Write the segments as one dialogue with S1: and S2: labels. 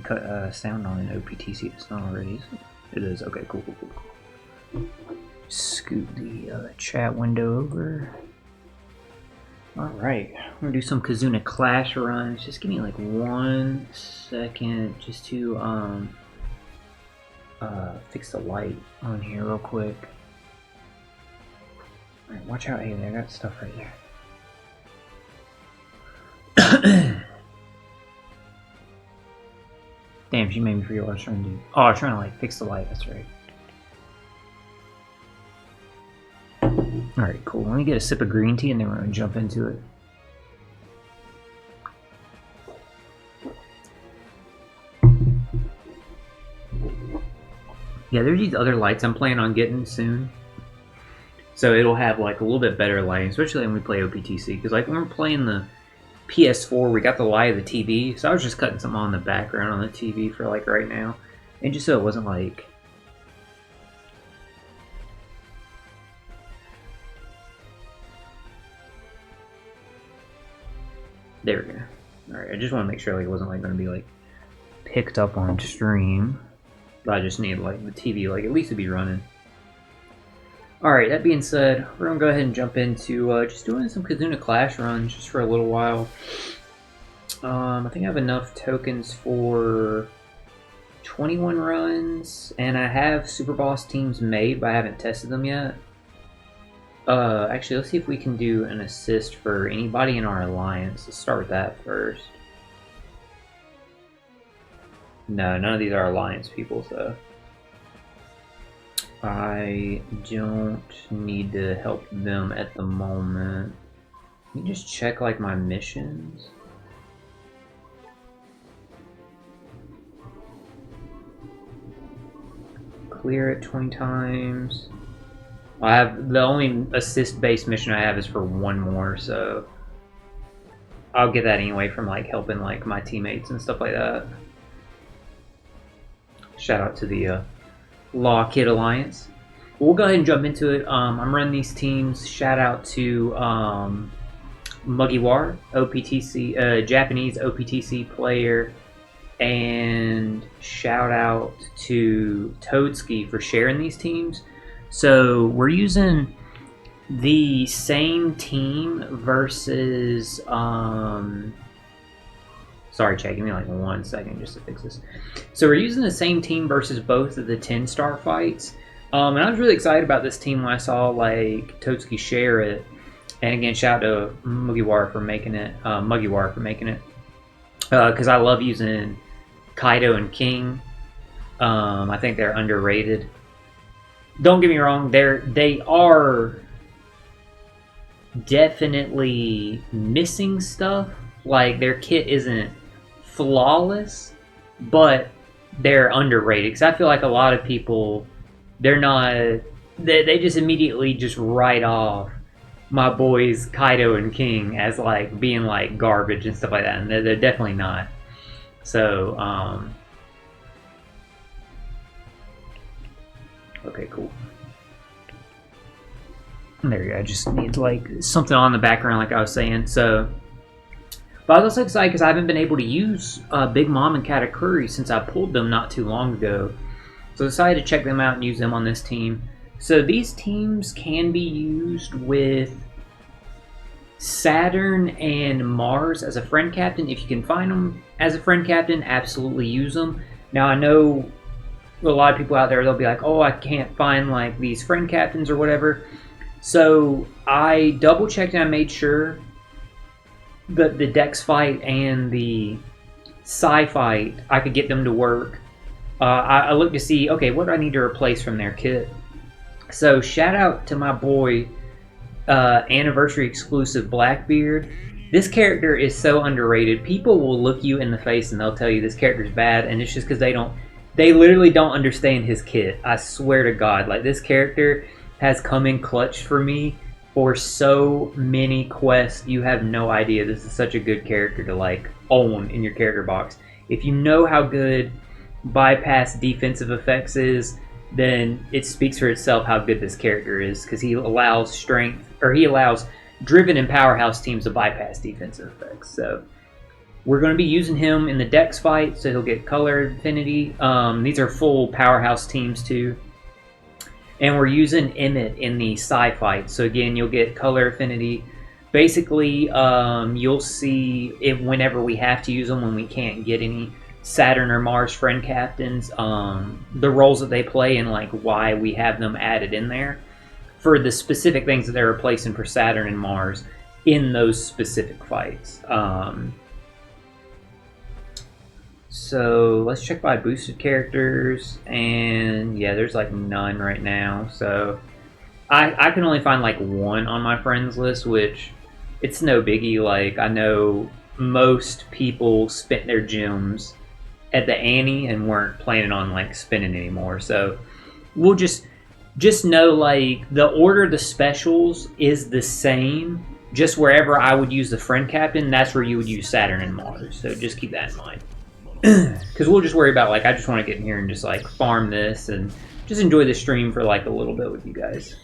S1: Cut sound on an OPTC. It's not already. It is. Okay, cool. Scoot the chat window over. Alright, I'm gonna do some Kizuna Clash runs. Just give me like 1 second just to fix the light on here real quick. Alright, watch out. Hey, I got stuff right there. Damn, she made me forget what I was trying to do. Oh, I was trying to like fix the light, that's right. Alright, cool. Let me get a sip of green tea and then we're gonna jump into it. Yeah, there's these other lights I'm planning on getting soon. So it'll have like a little bit better lighting, especially when we play OPTC. Because like when we're playing the PS4, we got the light of the TV. So I was just cutting something on the background on the TV for like right now. And just so it wasn't like... There we go. Alright, I just want to make sure like it wasn't like going to be like picked up on stream. But I just need like the TV like at least to be running. Alright, that being said, we're going to go ahead and jump into just doing some Kizuna Clash runs just for a little while. I think I have enough tokens for 21 runs, and I have Super Boss teams made, but I haven't tested them yet. Actually, let's see if we can do an assist for anybody in our alliance. Let's start with that first. No, none of these are alliance people, so... I don't need to help them at the moment. Let me just check like my missions. Clear it 20 times. I have the only assist-based mission I have is for 1 more, so I'll get that anyway from like helping like my teammates and stuff like that. Shout out to the Law Kid Alliance. We'll go ahead and jump into it. I'm running these teams. Shout out to Mugiwara, OPTC, Japanese OPTC player, and shout out to Toadskii for sharing these teams. So we're using the same team versus sorry, chat, give me like 1 second just to fix this. So we're using the same team versus both of the 10-star fights. And I was really excited about this team when I saw like Toadskii share it. And again, shout out to Mugiwara for making it. Because I love using Kaido and King. I think they're underrated. Don't get me wrong, they are definitely missing stuff. Like their kit isn't flawless, but they're underrated. Because I feel like a lot of people, they're not, they just immediately just write off my boys Kaido and King as like being like garbage and stuff like that, and they're definitely not. So okay, cool. There you go. I just need like something on the background like I was saying. So but I was also excited because I haven't been able to use Big Mom and Katakuri since I pulled them not too long ago. So I decided to check them out and use them on this team. So these teams can be used with Saturn and Mars as a friend captain. If you can find them as a friend captain, absolutely use them. Now I know a lot of people out there, they'll be like, oh, I can't find like these friend captains or whatever. So I double checked and I made sure the Dex fight and the Psi fight, I could get them to work. I looked to see, okay, what do I need to replace from their kit? So shout out to my boy, anniversary exclusive Blackbeard. This character is so underrated. People will look you in the face and they'll tell you this character's bad, and it's just because they literally don't understand his kit. I swear to God, like this character has come in clutch for me for so many quests. You have no idea. This is such a good character to like own in your character box. If you know how good bypass defensive effects is, then it speaks for itself how good this character is, because he allows strength, or he allows driven and powerhouse teams to bypass defensive effects. So We're going to be using him in the Dex fight, so he'll get color affinity. These are full powerhouse teams too. And we're using Emmett in the Psi fight, so again, you'll get color affinity. Basically, you'll see it whenever we have to use them when we can't get any Saturn or Mars friend captains, the roles that they play and like why we have them added in there for the specific things that they're replacing for Saturn and Mars in those specific fights. So let's check by boosted characters, and yeah, there's like none right now. So I can only find like one on my friends list, which it's no biggie. Like I know most people spent their gems at the ante and weren't planning on like spending anymore. So we'll just know like the order of the specials is the same. Just wherever I would use the friend captain, that's where you would use Saturn and Mars. So just keep that in mind. Because we'll just worry about like I just want to get in here and just like farm this and just enjoy the stream for like a little bit with you guys.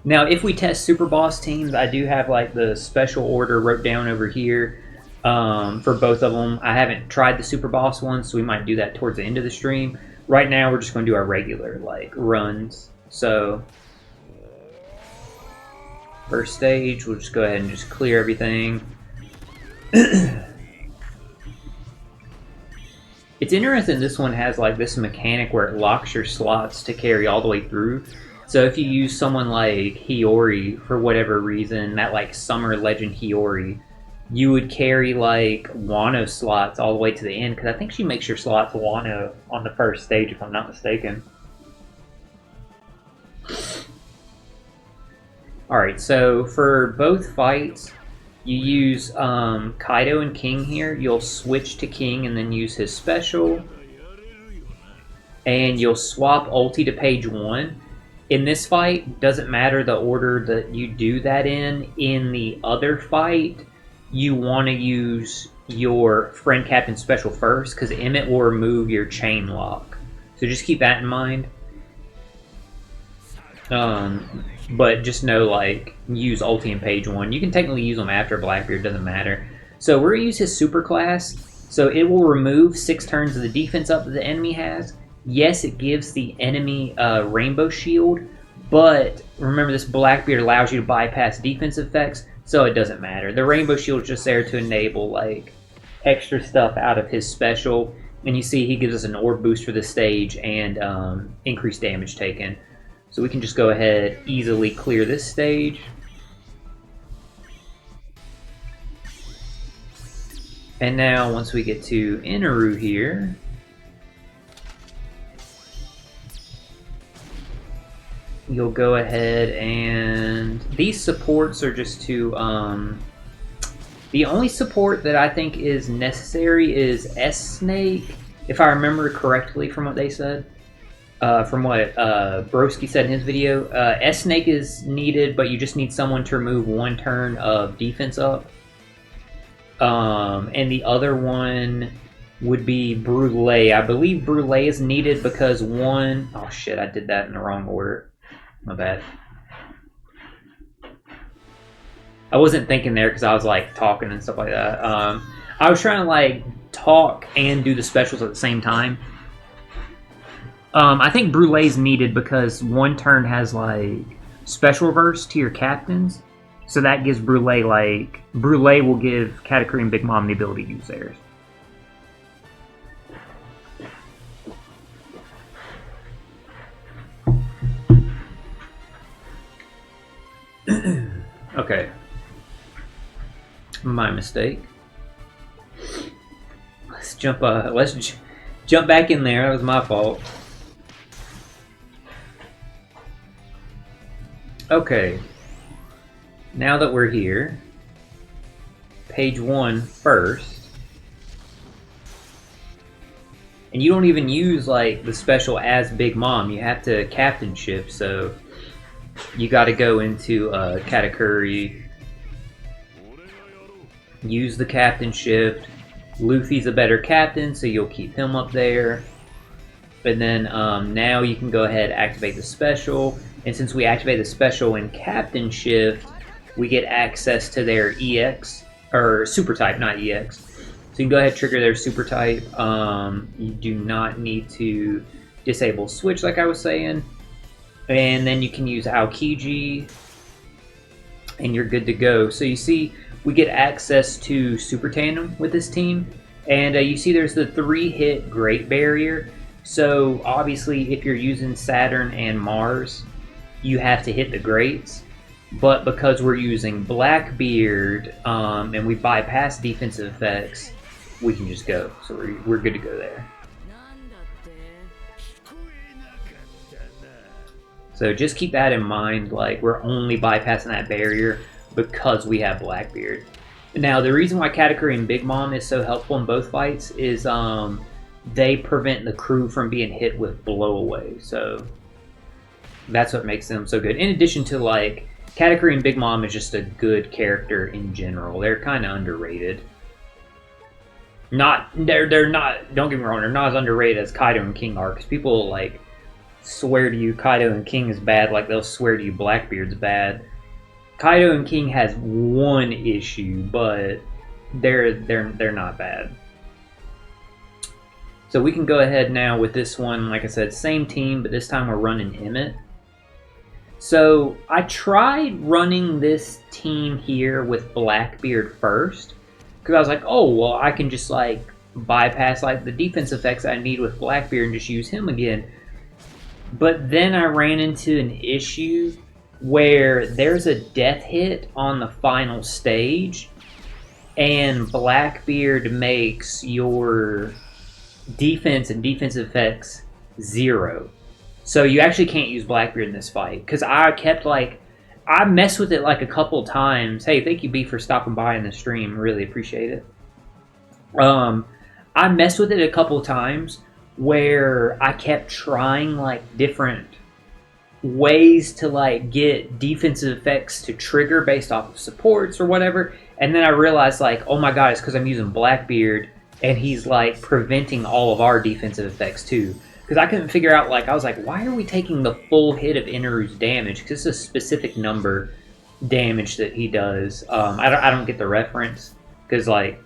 S1: Now if we test super boss teams, I do have like the special order wrote down over here for both of them. I haven't tried the super boss one, so we might do that towards the end of the stream. Right now we're just going to do our regular like runs. So first stage, we'll just go ahead and just clear everything. It's interesting this one has like this mechanic where it locks your slots to carry all the way through. So if you use someone like Hiyori for whatever reason, that like summer legend Hiyori, you would carry like Wano slots all the way to the end, because I think she makes your slots Wano on the first stage if I'm not mistaken. Alright, so for both fights, you use Kaido and King here. You'll switch to King and then use his special. And you'll swap ulti to page 1. In this fight, doesn't matter the order that you do that in. In the other fight, you want to use your friend captain special first, because Emmett will remove your chain lock. So just keep that in mind. But just know, like, use ulti in page 1. You can technically use them after Blackbeard, doesn't matter. So we're going to use his super class. So it will remove 6 turns of the defense up that the enemy has. Yes, it gives the enemy a rainbow shield, but remember this Blackbeard allows you to bypass defense effects, so it doesn't matter. The rainbow shield is just there to enable, like, extra stuff out of his special. And you see he gives us an orb boost for this stage and increased damage taken. So we can just go ahead, easily clear this stage. And now, once we get to Eneru here, you'll go ahead and... These supports are just to... the only support that I think is necessary is S-Snake, if I remember correctly from what they said. From what Broski said in his video, S-Snake is needed, but you just need someone to remove 1 turn of defense up. And the other one would be Brûlé. I believe Brûlé is needed because one... Oh shit, I did that in the wrong order. My bad. I wasn't thinking there because I was like talking and stuff like that. I was trying to like talk and do the specials at the same time. I think Brûlé's needed because 1 turn has like special reverse to your captains, so that gives Brûlé like Brûlé will give Katakuri and Big Mom the ability to use theirs. Okay, my mistake. Let's jump back in there. That was my fault. Okay, now that we're here, page 1 first, and you don't even use like the special as Big Mom, you have to captain shift, so you got to go into Katakuri, use the captain shift. Luffy's a better captain, so you'll keep him up there. And then now you can go ahead and activate the special. And since we activate the special in Captain Shift, we get access to their EX or super type, not EX. So you can go ahead and trigger their super type. You do not need to disable switch like I was saying. And then you can use Aokiji and you're good to go. So you see we get access to Super Tandem with this team. And you see there's the 3-hit Great Barrier. So obviously if you're using Saturn and Mars, you have to hit the Greats. But because we're using Blackbeard and we bypass defensive effects, we can just go. So we're good to go there. So just keep that in mind, like we're only bypassing that barrier because we have Blackbeard. Now the reason why Katakuri and Big Mom is so helpful in both fights is they prevent the crew from being hit with blowaway. So that's what makes them so good. In addition to like Katakuri and Big Mom is just a good character in general. They're kind of underrated. They're not. Don't get me wrong. They're not as underrated as Kaido and King are, because people like swear to you Kaido and King is bad, like they'll swear to you Blackbeard's bad. Kaido and King has one issue, but they're not bad. So we can go ahead now with this one. Like I said, same team, but this time we're running Emmett. So I tried running this team here with Blackbeard first, because I was like, oh, well, I can just like bypass like the defense effects I need with Blackbeard and just use him again. But then I ran into an issue where there's a death hit on the final stage, and Blackbeard makes your defense and defensive effects 0. So you actually can't use Blackbeard in this fight, because I kept like, I messed with it like a couple times. Hey, thank you B for stopping by in the stream, really appreciate it. I messed with it a couple times where I kept trying like different ways to like get defensive effects to trigger based off of supports or whatever, and then I realized like, oh my god, it's because I'm using Blackbeard and he's like preventing all of our defensive effects too. Because I couldn't figure out, like, I was like, why are we taking the full hit of Eneru's damage? Because it's a specific number damage that he does. I don't get the reference, because, like,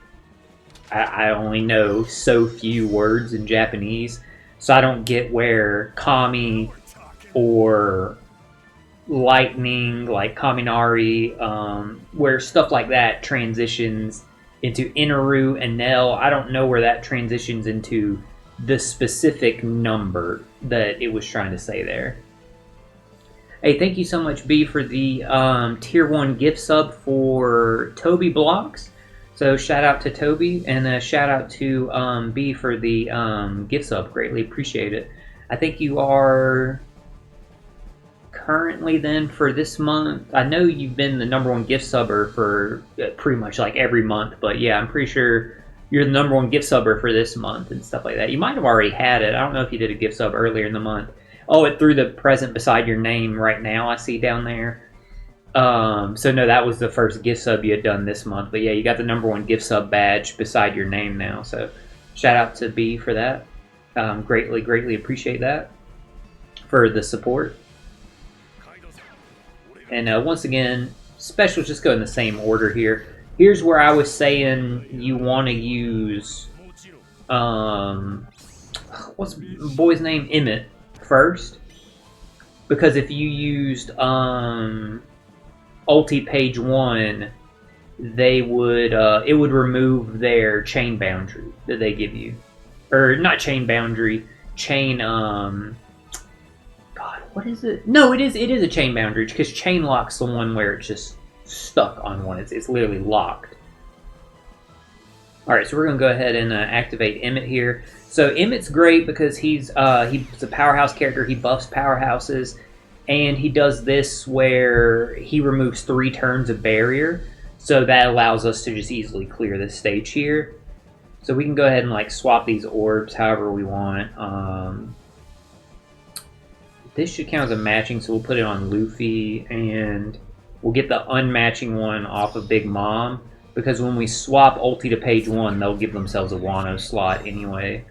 S1: I only know so few words in Japanese, so I don't get where Kami or Lightning, like Kaminari, where stuff like that transitions into Eneru and Nell. I don't know where that transitions into the specific number that it was trying to say there. Hey, thank you so much, B, for the tier 1 gift sub for Toby Blocks. So shout out to Toby, and shout out to B for the gift sub. Greatly appreciate it. I think you are currently then for this month. I know you've been the #1 gift subber for pretty much like every month, but yeah, I'm pretty sure you're the #1 gift subber for this month and stuff like that. You might have already had it. I don't know if you did a gift sub earlier in the month. Oh, it threw the present beside your name right now, I see down there. So no, that was the first gift sub you had done this month. But yeah, you got the #1 gift sub badge beside your name now. So shout out to B for that. Greatly appreciate that for the support. And once again, specials just go in the same order here. Here's where I was saying you want to use, what's the boy's name? Emmett first. Because if you used ulti page 1, they would, it would remove their chain boundary that they give you. Or not chain boundary, chain, God, what is it? No, it is a chain boundary, because chain lock's the one where it's just stuck on one. It's literally locked. Alright, so we're going to go ahead and activate Emmett here. So Emmett's great because he's a powerhouse character. He buffs powerhouses, and he does this where he removes 3 turns of barrier. So that allows us to just easily clear this stage here. So we can go ahead and like swap these orbs however we want. This should count as a matching, so we'll put it on Luffy, and we'll get the unmatching one off of Big Mom, because when we swap ulti to page 1, they'll give themselves a Wano slot anyway.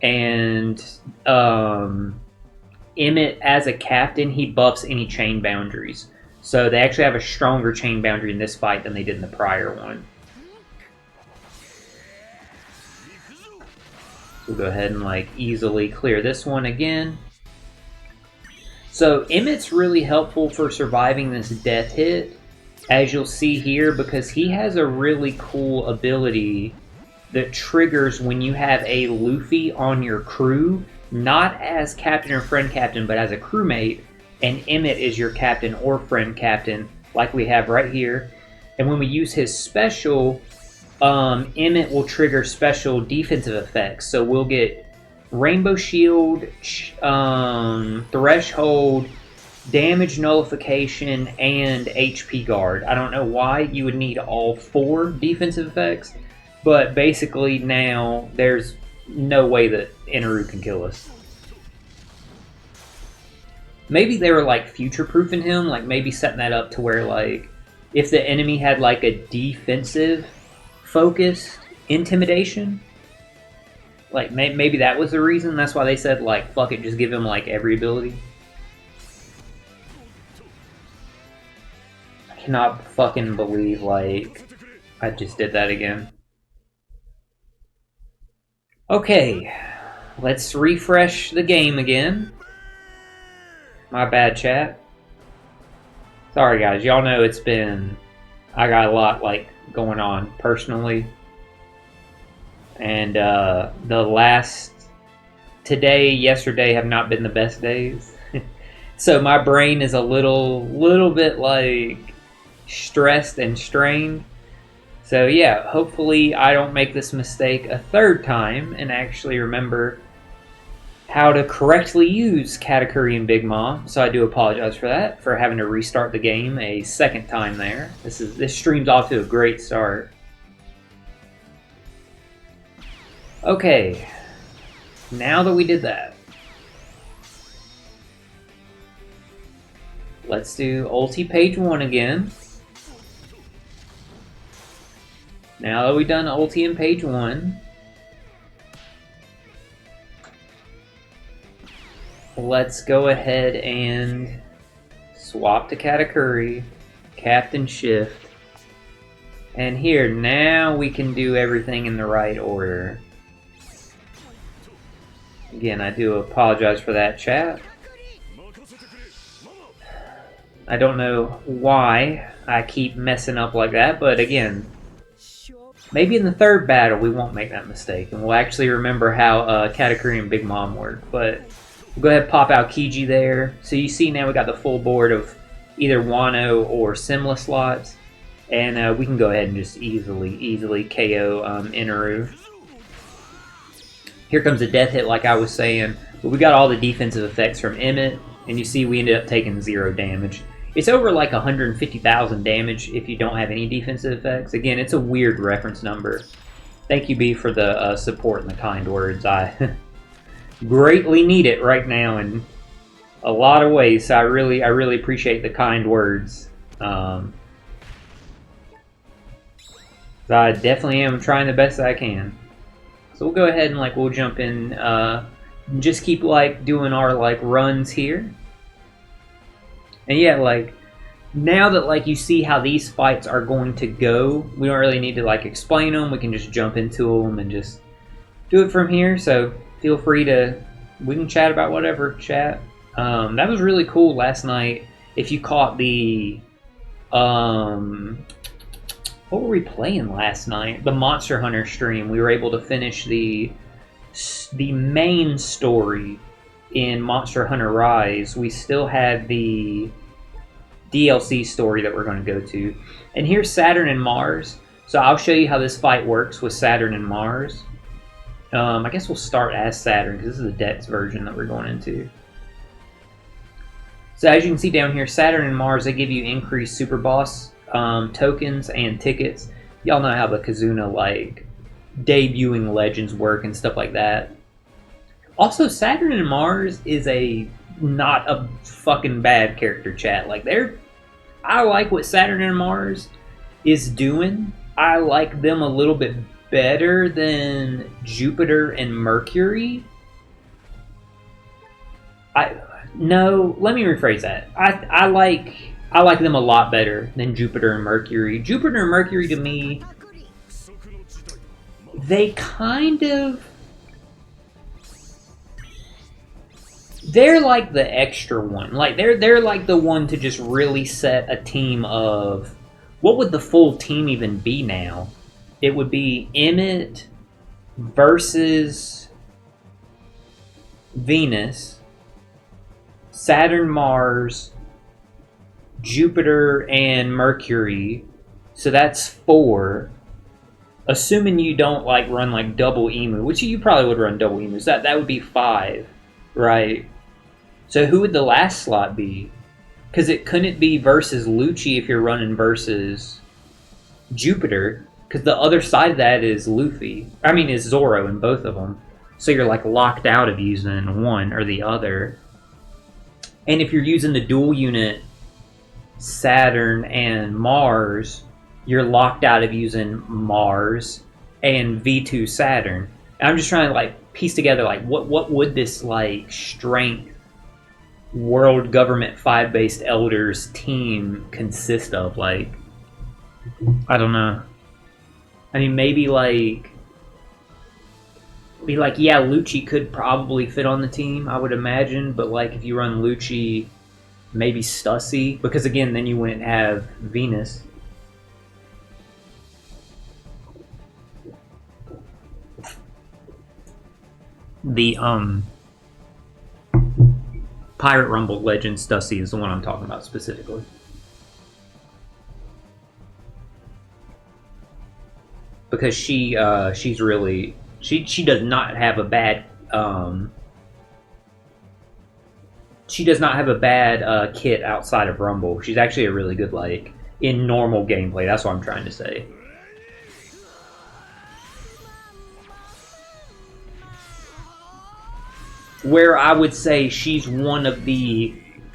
S1: And Emmett, as a captain, he buffs any chain boundaries. So they actually have a stronger chain boundary in this fight than they did in the prior one. We'll go ahead and like easily clear this one again. So Emmett's really helpful for surviving this death hit, as you'll see here, because he has a really cool ability that triggers when you have a Luffy on your crew, not as captain or friend captain, but as a crewmate, and Emmett is your captain or friend captain, like we have right here. And when we use his special, Emmett will trigger special defensive effects. So we'll get Rainbow Shield, Threshold, Damage Nullification, and HP Guard. I don't know why you would need all 4 defensive effects, but basically now there's no way that Eneru can kill us. Maybe they were like future-proofing him, like maybe setting that up to where like if the enemy had like a defensive focused intimidation, like maybe that was the reason. That's why they said like fuck it, just give him like every ability. I cannot fucking believe like I just did that again. Okay, let's refresh the game again. My bad, chat. Sorry guys, y'all know it's been, I got a lot like going on personally. And yesterday have not been the best days. So my brain is a little bit like stressed and strained. So yeah, hopefully I don't make this mistake a third time and actually remember how to correctly use Katakuri and Big Mom. So I do apologize for that, for having to restart the game a second time there. This stream's off to a great start. Okay, now that we did that, let's do ulti page 1 again. Now that we've done ulti in page 1, let's go ahead and swap to Katakuri, Captain Shift, and here, now we can do everything in the right order. Again, I do apologize for that, chat. I don't know why I keep messing up like that, but again, maybe in the third battle we won't make that mistake, and we'll actually remember how Katakuri and Big Mom work. But we'll go ahead and pop out Kiji there. So you see now we got the full board of either Wano or Simla slots, and we can go ahead and just easily KO Eneru. Here comes a death hit like I was saying, but we got all the defensive effects from Emmett, and you see we ended up taking 0 damage. It's over like 150,000 damage if you don't have any defensive effects. Again, it's a weird reference number. Thank you, B, for the support and the kind words. I greatly need it right now in a lot of ways, so I really appreciate the kind words. I definitely am trying the best I can. So we'll go ahead and like we'll jump in, just keep like doing our like runs here. And yeah, like now that like you see how these fights are going to go, we don't really need to like explain them. We can just jump into them and just do it from here. So feel free to, we can chat about whatever, chat. That was really cool last night. If you caught the what were we playing last night? The Monster Hunter stream. We were able to finish the main story in Monster Hunter Rise. We still had the DLC story that we're going to go to. And here's Saturn and Mars. So I'll show you how this fight works with Saturn and Mars. I guess we'll start as Saturn because this is the Dex version that we're going into. So as you can see down here, Saturn and Mars, they give you increased Super Boss tokens and tickets. Y'all know how the Kizuna like debuting legends work and stuff like that. Also, Saturn and Mars is not a fucking bad character, chat. Like I like what Saturn and Mars is doing. I like them a little bit better than Jupiter and Mercury. No, let me rephrase that. I I like them a lot better than Jupiter and Mercury. Jupiter and Mercury to me, they kind of... they're like the extra one. Like they're like the one to just really set a team of... what would the full team even be now? It would be Emmett versus Venus, Saturn, Mars, Jupiter, and Mercury. So that's 4. Assuming you don't like run like double Emu, which you probably would run double Emus. That would be 5, right? So who would the last slot be? Because it couldn't be versus Lucci if you're running versus Jupiter. Because the other side of that is Luffy. I mean, is Zoro in both of them. So you're like locked out of using one or the other. And if you're using the dual unit Saturn and Mars, you're locked out of using Mars and V2 Saturn. And I'm just trying to like piece together like what would this like strength world government 5 based elders team consist of? Like, I don't know. I mean, maybe like yeah, Lucci could probably fit on the team, I would imagine, but like if you run Lucci, maybe Stussy, because again then you wouldn't have Venus. The Pirate Rumble Legend Stussy is the one I'm talking about specifically. Because she's really she does not have a bad she does not have a bad kit outside of Rumble. She's actually a really good like in normal gameplay. That's what I'm trying to say. Where I would say she's one of the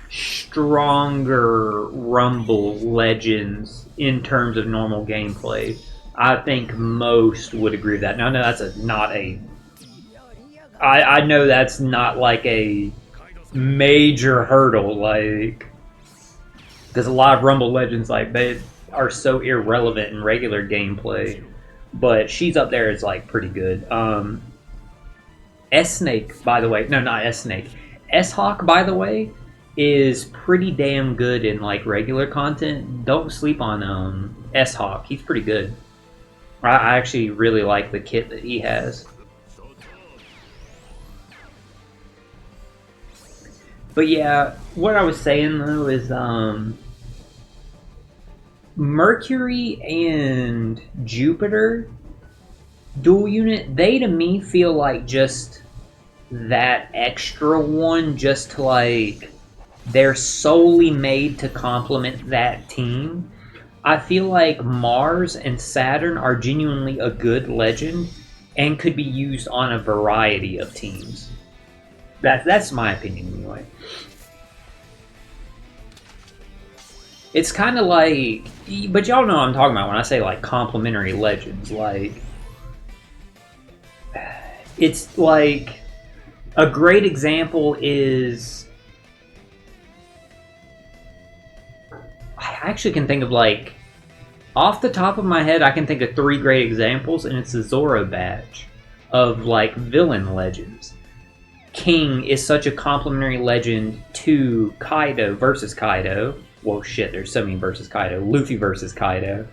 S1: stronger Rumble legends in terms of normal gameplay. I think most would agree with that. Now, I know that's I know that's not like a major hurdle, like, because a lot of Rumble legends, like, they are so irrelevant in regular gameplay. But she's up there as like pretty good. S-Snake, by the way, no, not S-Snake. S-Hawk, by the way, is pretty damn good in like regular content. Don't sleep on S-Hawk. He's pretty good. I actually really like the kit that he has. But yeah, what I was saying though is Mercury and Jupiter dual unit, they to me feel like just that extra one, just to like they're solely made to complement that team. I feel like Mars and Saturn are genuinely a good legend and could be used on a variety of teams. That's my opinion anyway. It's kind of like, but y'all know what I'm talking about when I say like complementary legends. Like, it's like a great example is, I actually can think of like, off the top of my head, I can think of 3 great examples, and it's the Zoro batch of like villain legends. King is such a complementary legend to Kaido versus Kaido. Well, shit, there's so many versus Kaido. Luffy versus Kaido.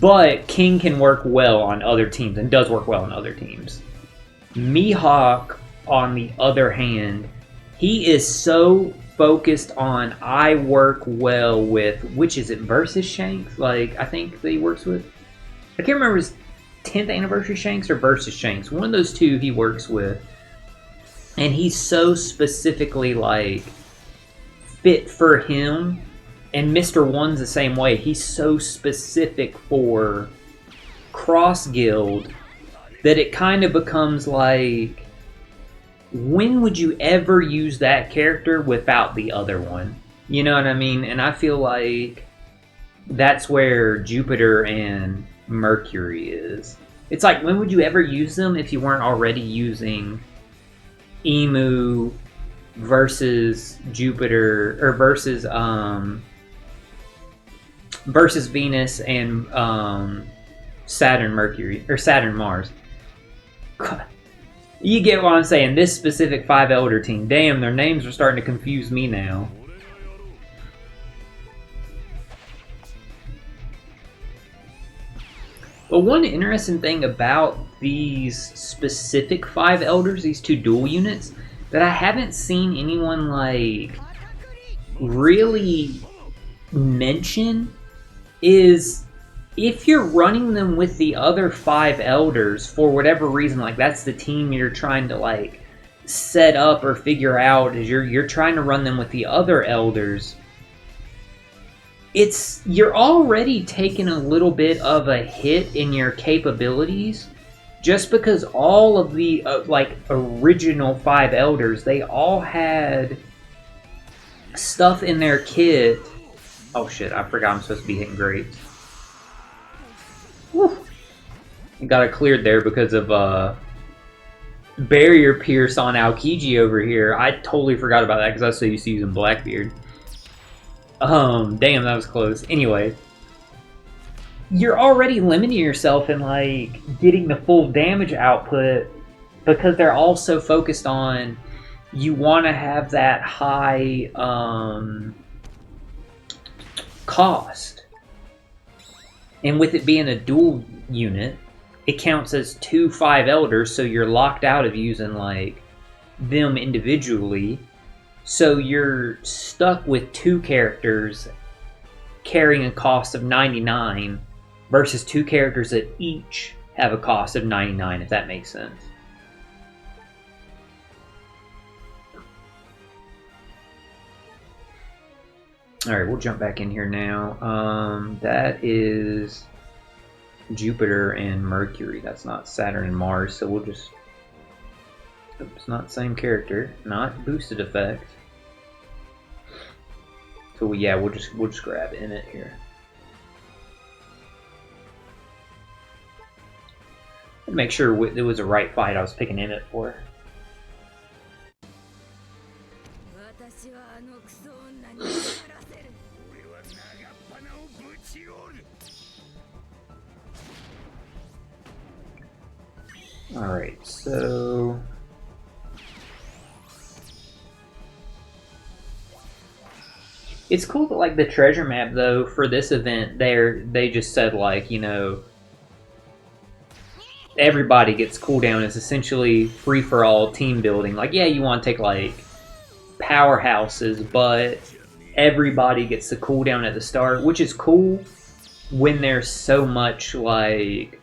S1: But King can work well on other teams, and does work well on other teams. Mihawk, on the other hand, he is so focused on, I work well with, which is it, versus Shanks? Like, I think that he works with, I can't remember his 10th anniversary Shanks or versus Shanks. One of those two he works with. And he's so specifically, like, fit for him. And Mr. One's the same way. He's so specific for Cross Guild that it kind of becomes like, when would you ever use that character without the other one? You know what I mean? And I feel like that's where Jupiter and Mercury is. It's like, when would you ever use them if you weren't already using Emu versus Jupiter, or versus Venus and Saturn, Mercury, or Saturn, Mars. You get what I'm saying? This specific 5 Elder team. Damn, their names are starting to confuse me now. But one interesting thing about these specific 5 Elders, these 2 dual units, that I haven't seen anyone like really mention is if you're running them with the other 5 Elders for whatever reason, like that's the team you're trying to like set up or figure out, is you're trying to run them with the other Elders. You're already taking a little bit of a hit in your capabilities, just because all of the like original 5 Elders, they all had stuff in their kit. Oh shit! I forgot I'm supposed to be hitting grapes. Whew. Got it cleared there because of barrier pierce on Aokiji over here. I totally forgot about that because I was so used to using Blackbeard. Damn, that was close. Anyway, you're already limiting yourself in like getting the full damage output because they're all so focused on you want to have that high cost. And with it being a dual unit, it counts as 2 5 Elders, so you're locked out of using like them individually. So you're stuck with 2 characters carrying a cost of 99 versus 2 characters that each have a cost of 99, if that makes sense. Alright, we'll jump back in here now. That is Jupiter and Mercury. That's not Saturn and Mars, so we'll just... It's not the same character, not boosted effect. So yeah, we'll just grab in it here. Make sure it was a right fight I was picking in it for. Alright, so... It's cool that, like, the treasure map, though, for this event, they just said, like, you know, everybody gets cooldown. It's essentially free-for-all team building. Like, yeah, you want to take, like, powerhouses, but everybody gets the cooldown at the start, which is cool when there's so much, like,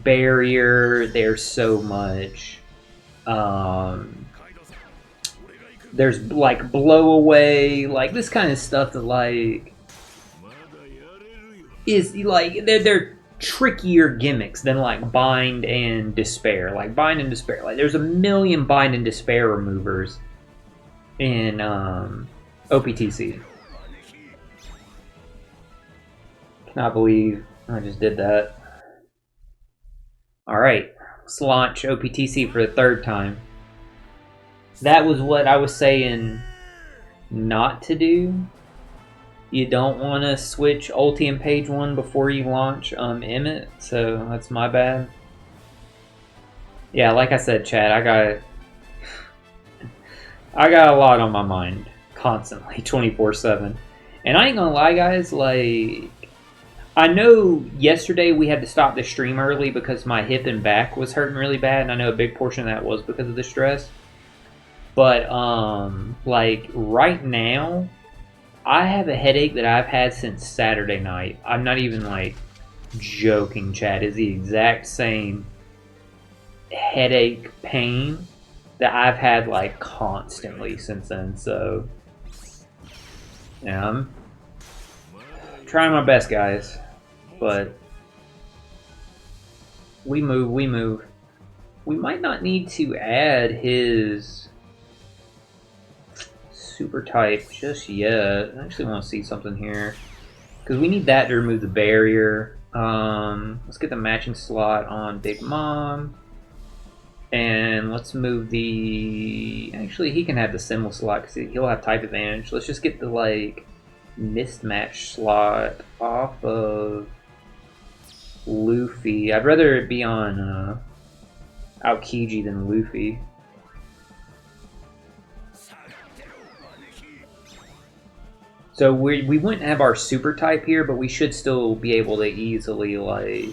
S1: barrier, there's so much, there's like blow away, like this kind of stuff that like is like they're trickier gimmicks than like bind and despair. Like bind and despair, like there's a million bind and despair removers in OPTC. Cannot believe I just did that. Alright, let's launch OPTC for the 3rd time. That was what I was saying not to do. You don't want to switch ulti and page 1 before you launch Emmett, so that's my bad. Yeah, like I said, chat, I got a lot on my mind constantly, 24/7. And I ain't gonna lie, guys, like, I know yesterday we had to stop the stream early because my hip and back was hurting really bad, and I know a big portion of that was because of the stress. But, like, right now, I have a headache that I've had since Saturday night. I'm not even, like, joking, chat. It's the exact same headache pain that I've had, like, constantly since then. So, yeah, I'm trying my best, guys. But we move. We might not need to add his super type just yet. I actually want to see something here because we need that to remove the barrier. Let's get the matching slot on Big Mom. And let's move the... Actually, he can have the symbol slot because he'll have type advantage. Let's just get the, like, mismatch slot off of Luffy. I'd rather it be on Aokiji than Luffy. So we wouldn't have our super type here, but we should still be able to easily, like,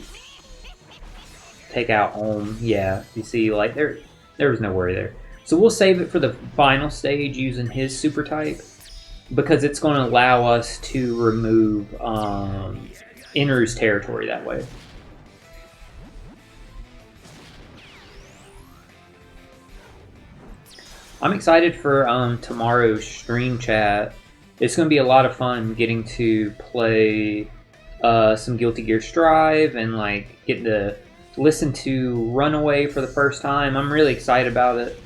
S1: take out Home. Yeah, you see, like, there was no worry there. So we'll save it for the final stage using his super type, because it's going to allow us to remove Eneru's territory that way. I'm excited for tomorrow's stream chat. It's going to be a lot of fun getting to play some Guilty Gear Strive and like getting to listen to Runaway for the first time. I'm really excited about it.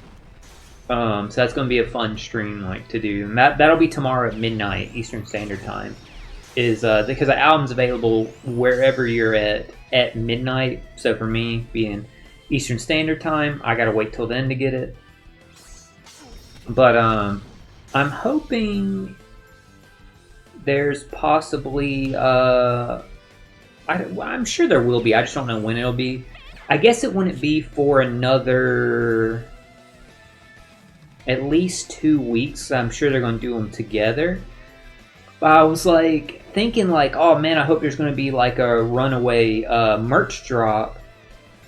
S1: So that's going to be a fun stream like to do. And that'll be tomorrow at midnight Eastern Standard Time. Is because the album's available wherever you're at midnight. So for me, being Eastern Standard Time, I gotta wait till then to get it. But I'm hoping there's possibly I'm sure there will be. I just don't know when it'll be. I guess it wouldn't be for another at least 2 weeks. I'm sure they're going to do them together. But I was like thinking like, oh man, I hope there's going to be like a Runaway merch drop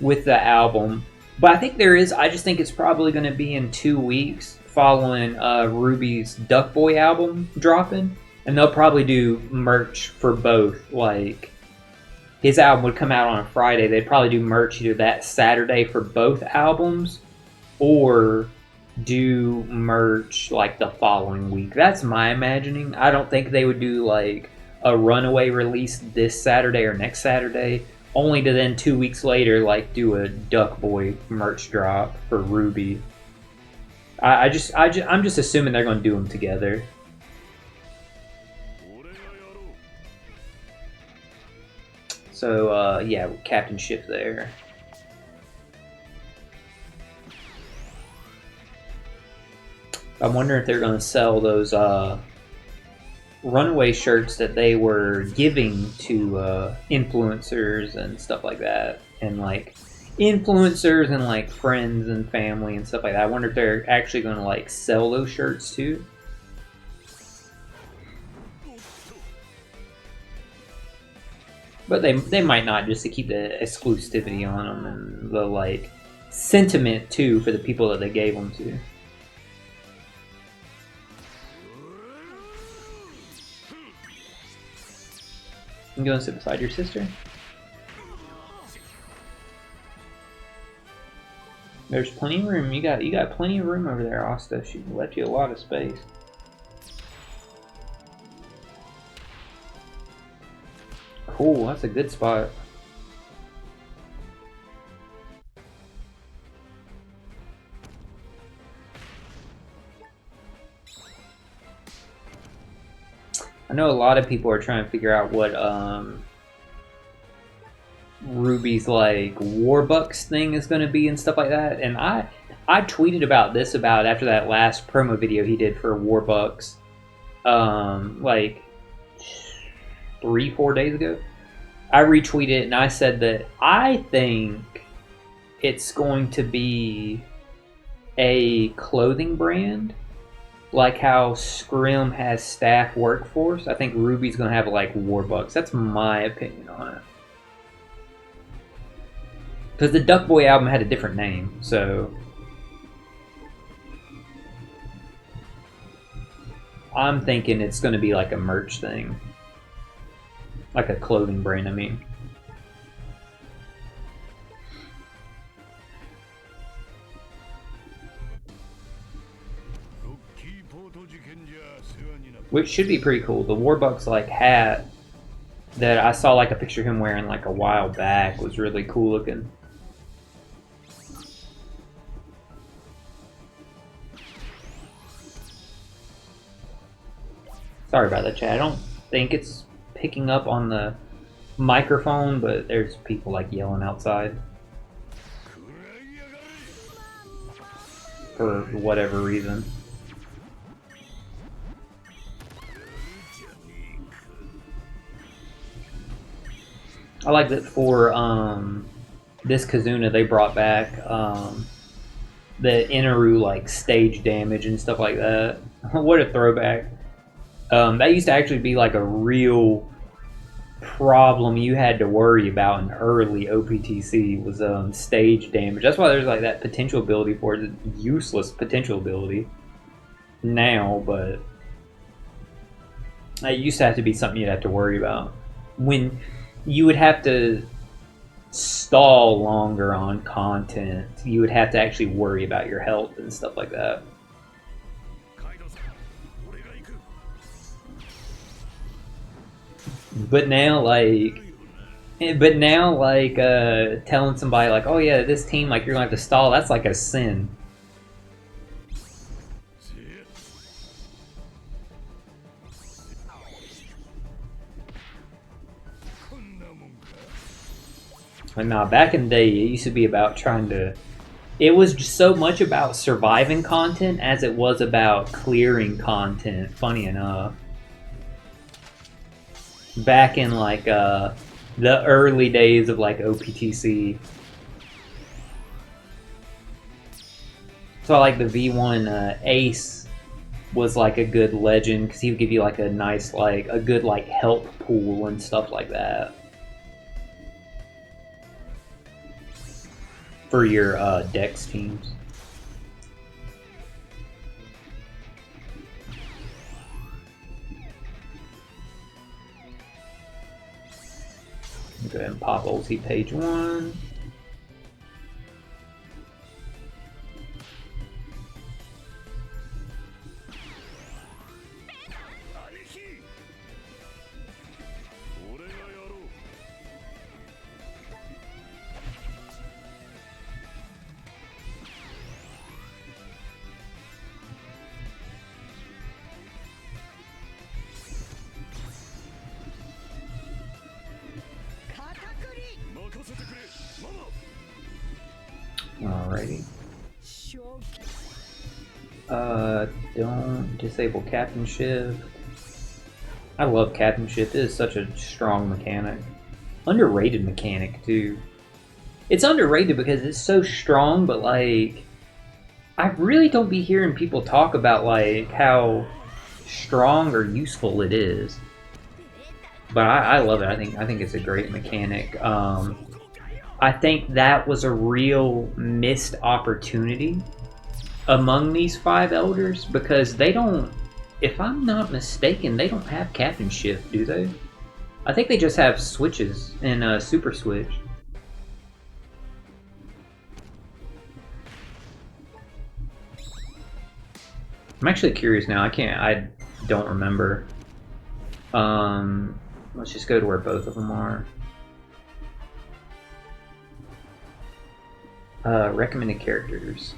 S1: with the album. But I think there is. I just think it's probably going to be in 2 weeks following Ruby's Duck Boy album dropping. And they'll probably do merch for both. Like, his album would come out on a Friday. They'd probably do merch either that Saturday for both albums, or do merch like the following week. That's my imagining. I don't think they would do like a Runaway release this Saturday or next Saturday, only to then 2 weeks later like do a Duck Boy merch drop for Ruby. I'm just assuming they're going to do them together. So, yeah, Captain Ship there. I'm wondering if they're going to sell those Runaway shirts that they were giving to influencers and stuff like that. And, like, influencers and, like, friends and family and stuff like that. I wonder if they're actually going to, like, sell those shirts, too. But they might not, just to keep the exclusivity on them and the like sentiment too for the people that they gave them to. You go and sit beside your sister. There's plenty of room. You got plenty of room over there, Asta. She left you a lot of space. Cool, that's a good spot. I know a lot of people are trying to figure out what Ruby's like Warbucks thing is going to be and stuff like that. And I tweeted about this after that last promo video he did for Warbucks, like 3-4 days ago. I retweeted it and I said that I think it's going to be a clothing brand, like how Scrim has staff workforce. I think Ruby's going to have like Warbucks. That's my opinion on it. Because the Duck Boy album had a different name, so I'm thinking it's going to be like a merch thing. Like a clothing brand, I mean. Which should be pretty cool. The Warbucks like hat that I saw like a picture of him wearing like a while back was really cool looking. Sorry about that, chat. I don't think it's picking up on the microphone, but there's people like yelling outside. for whatever reason. I like that for this Kizuna they brought back the Eneru like stage damage and stuff like that. What a throwback. That used to actually be like a real problem you had to worry about in early OPTC was stage damage. That's why there's like that potential ability for it, useless potential ability now, but it used to have to be something you'd have to worry about. When you would have to stall longer on content, you would have to actually worry about your health and stuff like that. But now, telling somebody like, oh yeah, this team, like, you're gonna have to stall, that's like a sin. And now, back in the day, it used to be about trying to... It was just so much about surviving content as it was about clearing content, funny enough. Back in, like, the early days of, like, OPTC. So, like, the V1 Ace was, like, a good legend, because he would give you, like, a nice, like, a good, like, help pool and stuff like that. For your Dex teams. Go ahead and pop ulti page 1. Alrighty. Don't disable Captain Shift. I love Captain Shift. It is such a strong mechanic. Underrated mechanic, too. It's underrated because it's so strong, but, like, I really don't be hearing people talk about, like, how strong or useful it is. But I love it. I think it's a great mechanic. I think that was a real missed opportunity among these 5 elders because they don't, if I'm not mistaken, they don't have Captain Shift, do they? I think they just have switches and Super Switch. I'm actually curious now. I don't remember. Let's just go to where both of them are. Recommended characters.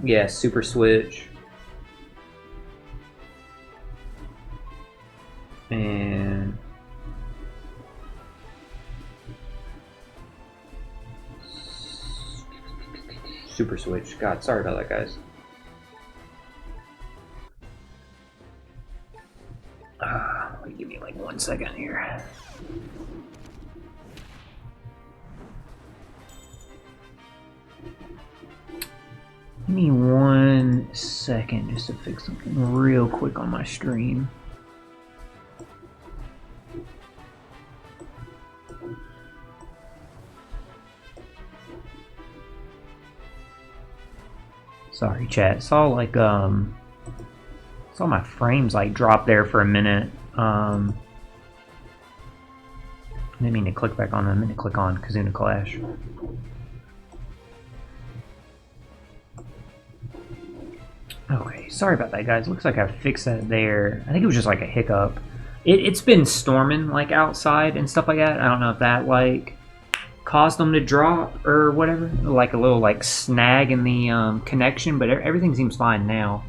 S1: Yeah, Super Switch. And Super Switch. God, sorry about that, guys. Give me like 1 second here. Give me 1 second just to fix something real quick on my stream. Sorry, chat. Saw like saw my frames like drop there for a minute. I didn't mean to click back on them. I meant to click on Kizuna Clash. Okay, sorry about that, guys. Looks like I fixed that there. I think it was just like a hiccup. It's been storming like outside and stuff like that. I don't know if that like caused them to drop or whatever. Like a little like snag in the connection, but everything seems fine now.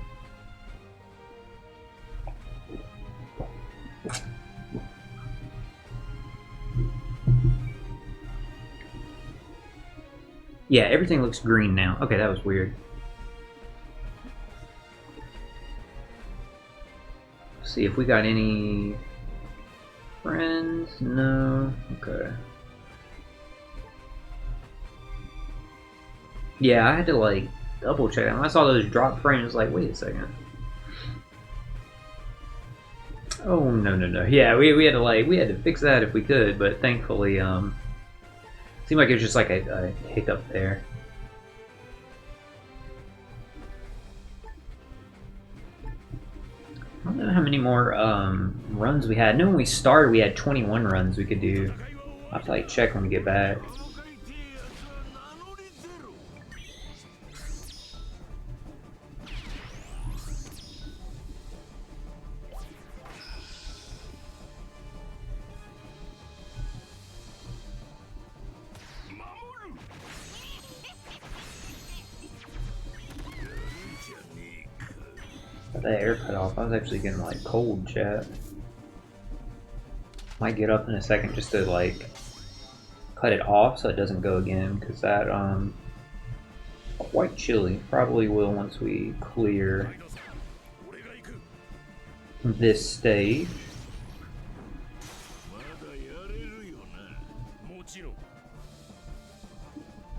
S1: Yeah, everything looks green now. Okay, that was weird. Let's see if we got any friends. No. Okay. Yeah, I had to like double check that. When I saw those drop frames, like, wait a second. Oh no no no! Yeah, we had to fix that if we could, but thankfully, seemed like it was just like a hiccup there. I don't know how many more runs we had. I know when we started, we had 21 runs we could do. I'll have to like check when we get back. Got that air cut off. I was actually getting like cold, chat. Might get up in a second just to like cut it off so it doesn't go again, because that quite chilly. Probably will once we clear this stage.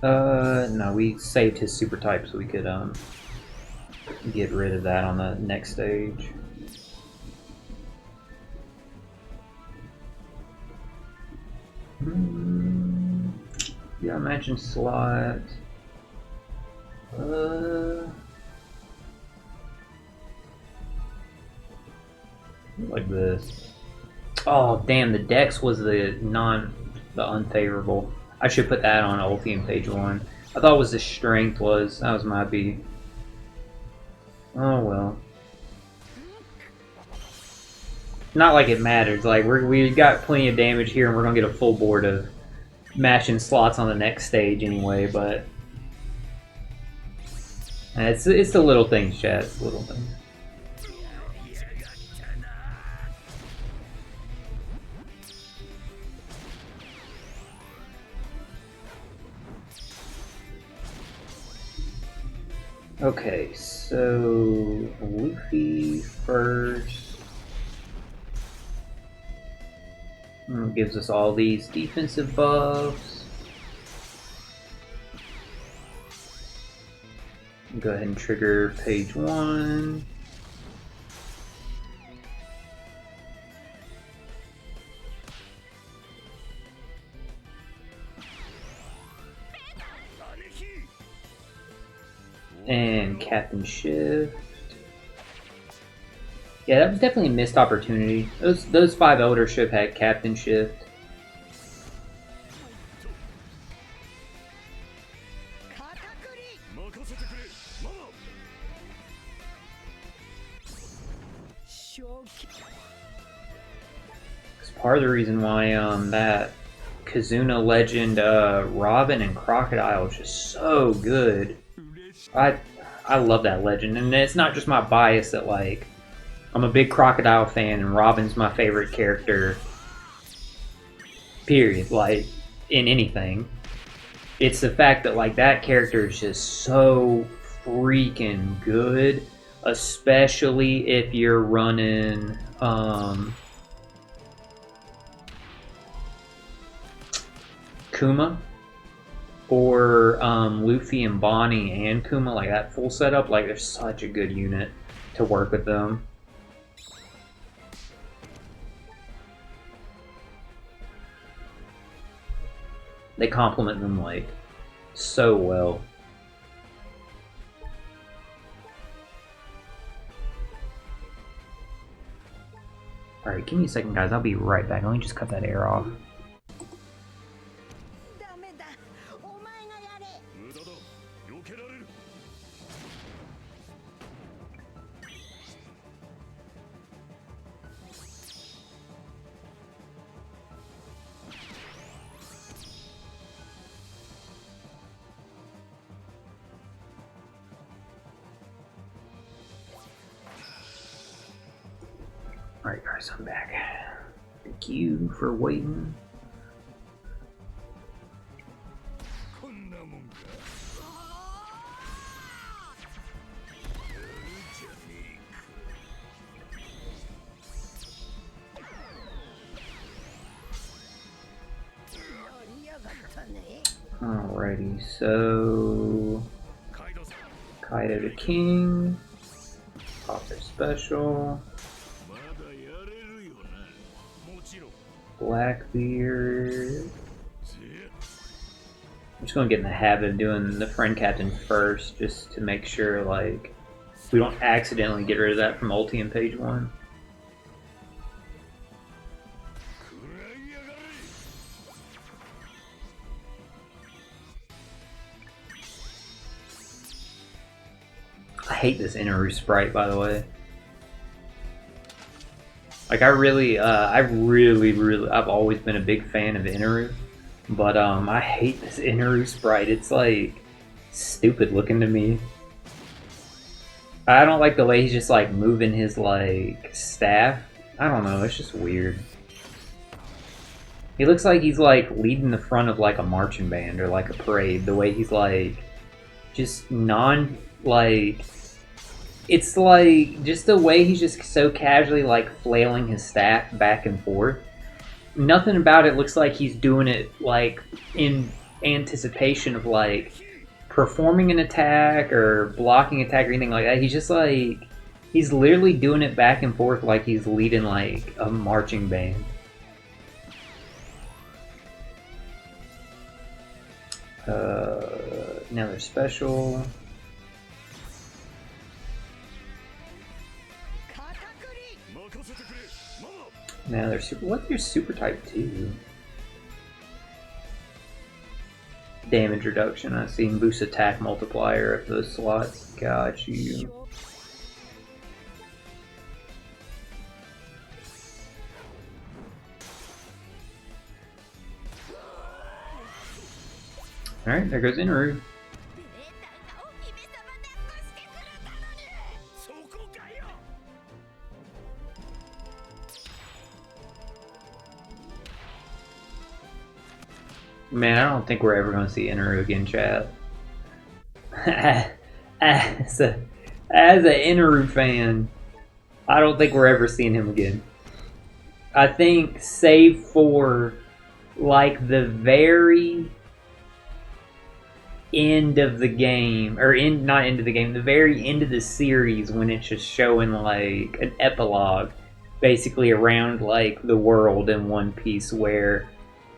S1: No, we saved his super type so we could get rid of that on the next stage. Yeah, imagine slot. Like this. Oh damn! The Dex was the unfavorable. I should put that on ulti in page 1. I thought it was the strength that was my B. Oh well. Not like it matters. Like we got plenty of damage here, and we're gonna get a full board of mashing slots on the next stage anyway. But it's the little things, chat. It's the little things. Okay, so Luffy first. Gives us all these defensive buffs. Go ahead and trigger page 1. And Captain Shift. Yeah, that was definitely a missed opportunity. Those 5 Eldership had Captain Shift. It's part of the reason why that Kizuna Legend Robin and Crocodile is just so good. I love that legend, and it's not just my bias that like I'm a big Crocodile fan and Robin's my favorite character. Period. Like in anything, it's the fact that like that character is just so freaking good, especially if you're running Kuma. Or Luffy and Bonnie and Kuma, like that full setup, like they're such a good unit to work with them. They complement them like so well. Alright, give me a second guys, I'll be right back. Let me just cut that air off. Alright guys, I'm back. Thank you for waiting. Alrighty, so Kaido to King, pop their special, Blackbeard. I'm just gonna get in the habit of doing the friend captain first, just to make sure like we don't accidentally get rid of that from ulti in page 1. I hate this Eneru sprite, by the way. Like I've always been a big fan of Eneru, but I hate this Eneru sprite. It's like stupid looking to me. I don't like the way he's just like moving his like staff. I don't know, it's just weird. He looks like he's like leading the front of like a marching band or like a parade. The way he's like just it's like just the way he's just so casually like flailing his staff back and forth. Nothing about it looks like he's doing it like in anticipation of like performing an attack or blocking attack or anything like that. He's just like he's literally doing it back and forth like he's leading like a marching band. Another special. Now they're super. What's your super type 2? Damage reduction. I've seen boost attack multiplier of those slots. Got you. Alright, there goes Eneru. Man, I don't think we're ever going to see Eneru again, chat. as an Eneru fan, I don't think we're ever seeing him again. I think, save for like the very end of the game, or not end of the game, the very end of the series when it's just showing like an epilogue, basically around like the world in One Piece where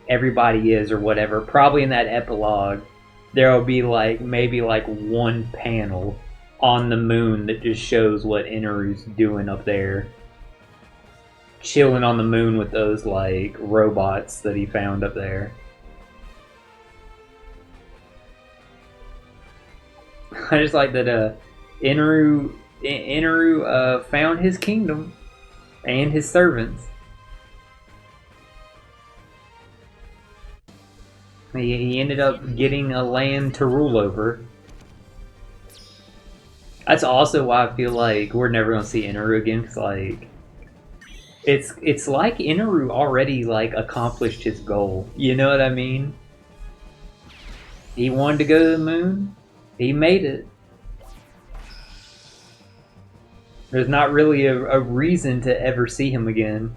S1: everybody is or whatever. Probably in that epilogue there will be like maybe like one panel on the moon that just shows what Eneru's doing up there, chilling on the moon with those like robots that he found up there. I just like that Eneru found his kingdom and his servants. He ended up getting a land to rule over. That's also why I feel like we're never gonna see Eneru again, because like it's like Eneru already like accomplished his goal. You know what I mean? He wanted to go to the moon. He made it. There's not really a reason to ever see him again.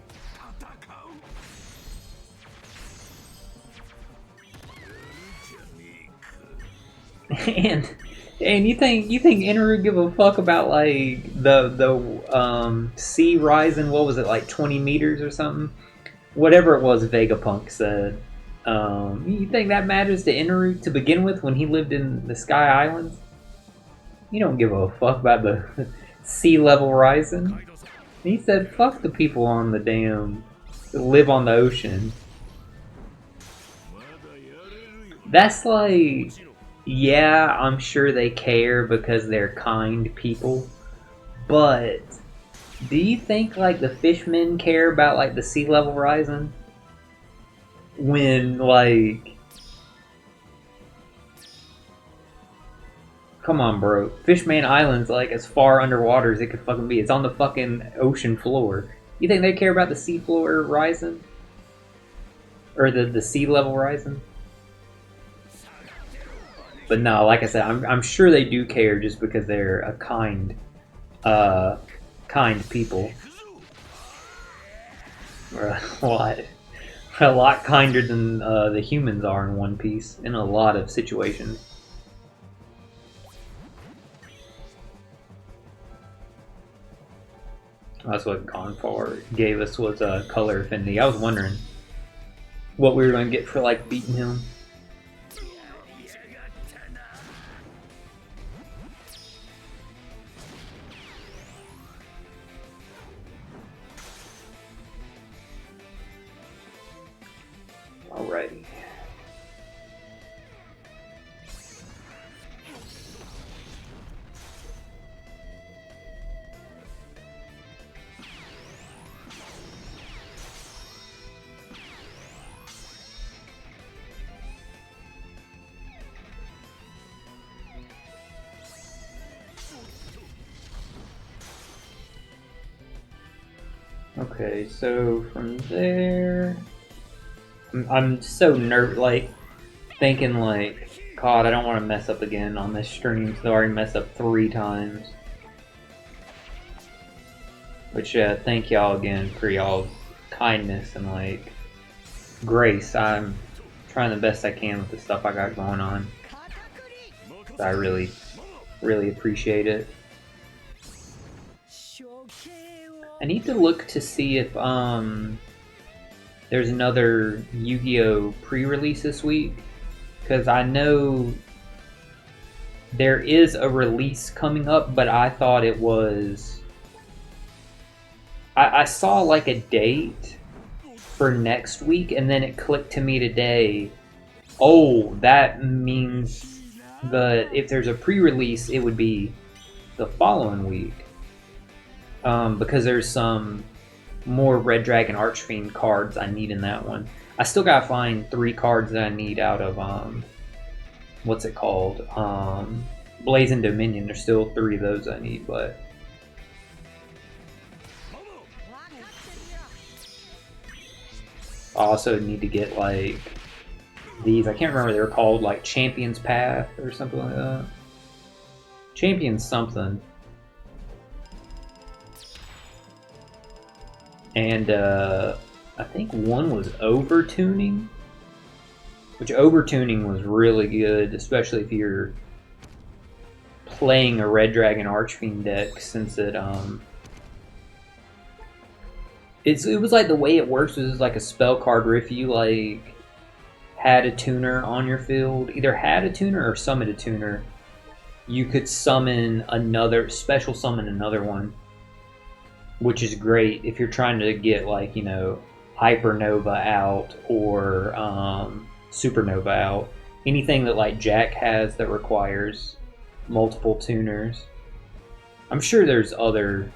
S1: And you think Eneru give a fuck about like the sea rising? What was it, like 20 meters or something? Whatever it was, Vegapunk said. You think that matters to Eneru to begin with when he lived in the Sky Islands? You don't give a fuck about the sea level rising. He said, fuck the people on the damn that live on the ocean. That's like, yeah, I'm sure they care because they're kind people, but do you think like the fishmen care about like the sea level rising? When like, come on bro, Fishman Island's like as far underwater as it could fucking be. It's on the fucking ocean floor. You think they care about the sea floor rising? Or the sea level rising? But no, like I said, I'm sure they do care just because they're a kind people. What? A lot kinder than the humans are in One Piece in a lot of situations. That's what Gonfar gave us, was a color affinity. I was wondering what we were going to get for like beating him. Alrighty. Okay, so from there, I'm so like thinking like, God, I don't want to mess up again on this stream. So I already messed up 3 times. Which thank y'all again for y'all's kindness and like grace. I'm trying the best I can with the stuff I got going on. So I really, really appreciate it. I need to look to see if there's another Yu-Gi-Oh! Pre-release this week, because I know there is a release coming up, but I thought it was... I saw like a date for next week, and then it clicked to me today, oh, that means that if there's a pre-release, it would be the following week. Because there's some more Red Dragon Archfiend cards I need in that one. I still gotta find 3 cards that I need out of, what's it called? Blazing Dominion. There's still 3 of those I need, but... I also need to get, like, these. I can't remember what they're called, like Champion's Path or something like that. Champion's something. And I think one was overtuning, which overtuning was really good, especially if you're playing a Red Dragon Archfiend deck, since it it was like the way it works was like a spell card where if you like had a tuner on your field, either had a tuner or summoned a tuner, you could summon another, special summon another one. Which is great if you're trying to get, like, you know, Hypernova out or Supernova out. Anything that, like, Jack has that requires multiple tuners. I'm sure there's other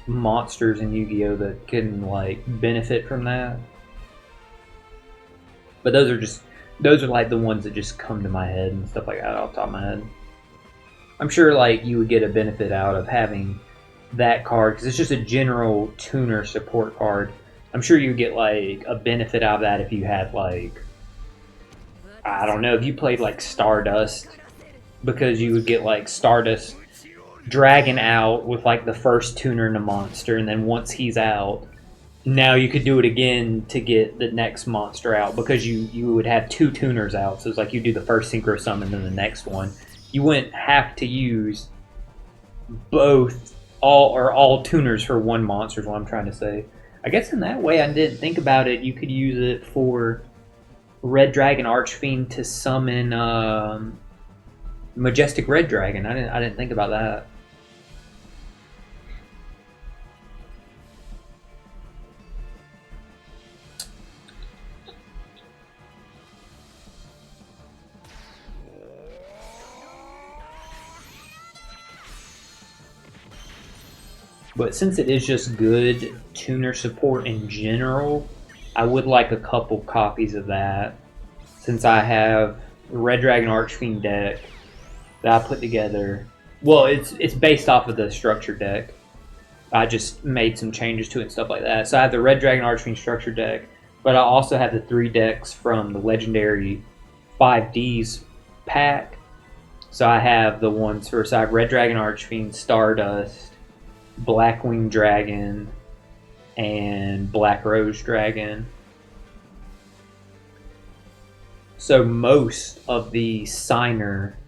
S1: monsters in Yu-Gi-Oh! That can, like, benefit from that. But those are, like, the ones that just come to my head and stuff like that off the top of my head. I'm sure, like, you would get a benefit out of having that card, because it's just a general tuner support card. I'm sure you get like a benefit out of that if you had, like, I don't know, if you played like Stardust, because you would get like Stardust Dragon out with like the first tuner in a monster, and then once he's out, now you could do it again to get the next monster out, because you would have 2 tuners out. So it's like you do the first synchro summon, then the next one. You wouldn't have to use both all tuners for one monster is what I'm trying to say. I guess in that way, I didn't think about it. You could use it for Red Dragon Archfiend to summon Majestic Red Dragon. I didn't think about that. But since it is just good tuner support in general, I would like a couple copies of that. Since I have a Red Dragon Archfiend deck that I put together. Well, it's based off of the structure deck. I just made some changes to it and stuff like that. So I have the Red Dragon Archfiend structure deck, but I also have the 3 decks from the Legendary 5Ds pack. So I have the ones for, so I have Red Dragon Archfiend, Stardust, Blackwing Dragon, and Black Rose Dragon. So most of the signer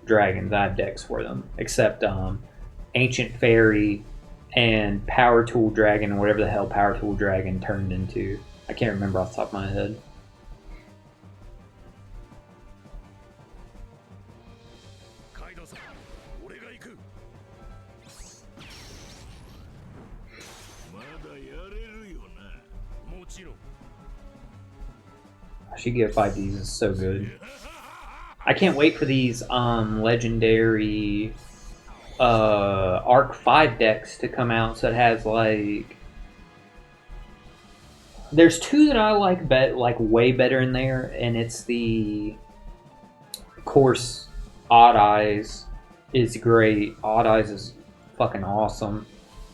S1: dragons, I have decks for them, except Ancient Fairy and Power Tool Dragon, or whatever the hell Power Tool Dragon turned into. I can't remember off the top of my head. I should get 5Ds, it's so good. I can't wait for these legendary Arc 5 decks to come out, so it has like... There's two that I like way better in there, and it's the... Of course, Odd Eyes is great. Odd Eyes is fucking awesome.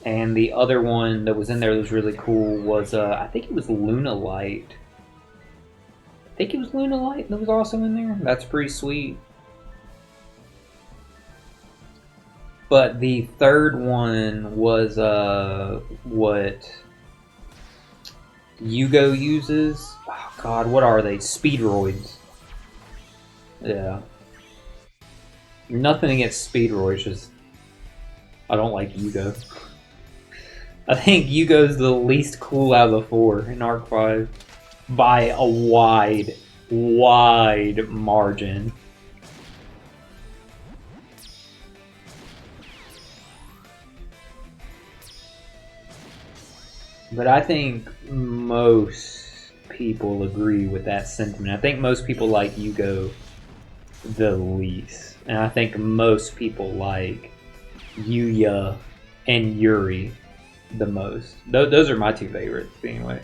S1: And the other one that was in there that was really cool was, I think it was Luna Light. I think it was Luna Light that was also in there. That's pretty sweet. But the third one was what Yugo uses. Oh god, what are they? Speedroids. Yeah. Nothing against Speedroids, just I don't like Yugo. I think Yugo's the least cool out of the four in Arc 5. By a wide margin. But I think most people agree with that sentiment. I think most people like Yugo the least. And I think most people like Yuya and Yuri the most. Those are my two favorites, anyway.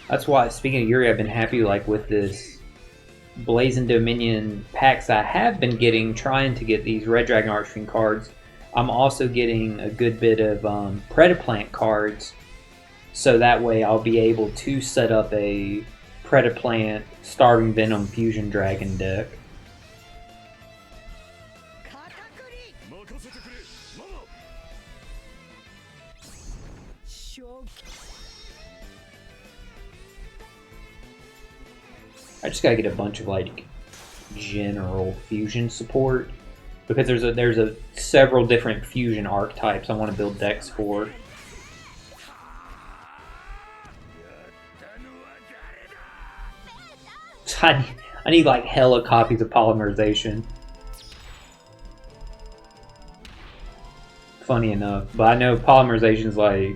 S1: That's why, speaking of Yuri, I've been happy like with this Blazing Dominion packs I have been getting, trying to get these Red Dragon Archfiend cards. I'm also getting a good bit of Predaplant cards, so that way I'll be able to set up a Predaplant Starving Venom Fusion Dragon deck. I just gotta get a bunch of like general fusion support because there's several different fusion archetypes I want to build decks for. I need like hella copies of Polymerization. Funny enough, but I know Polymerization is like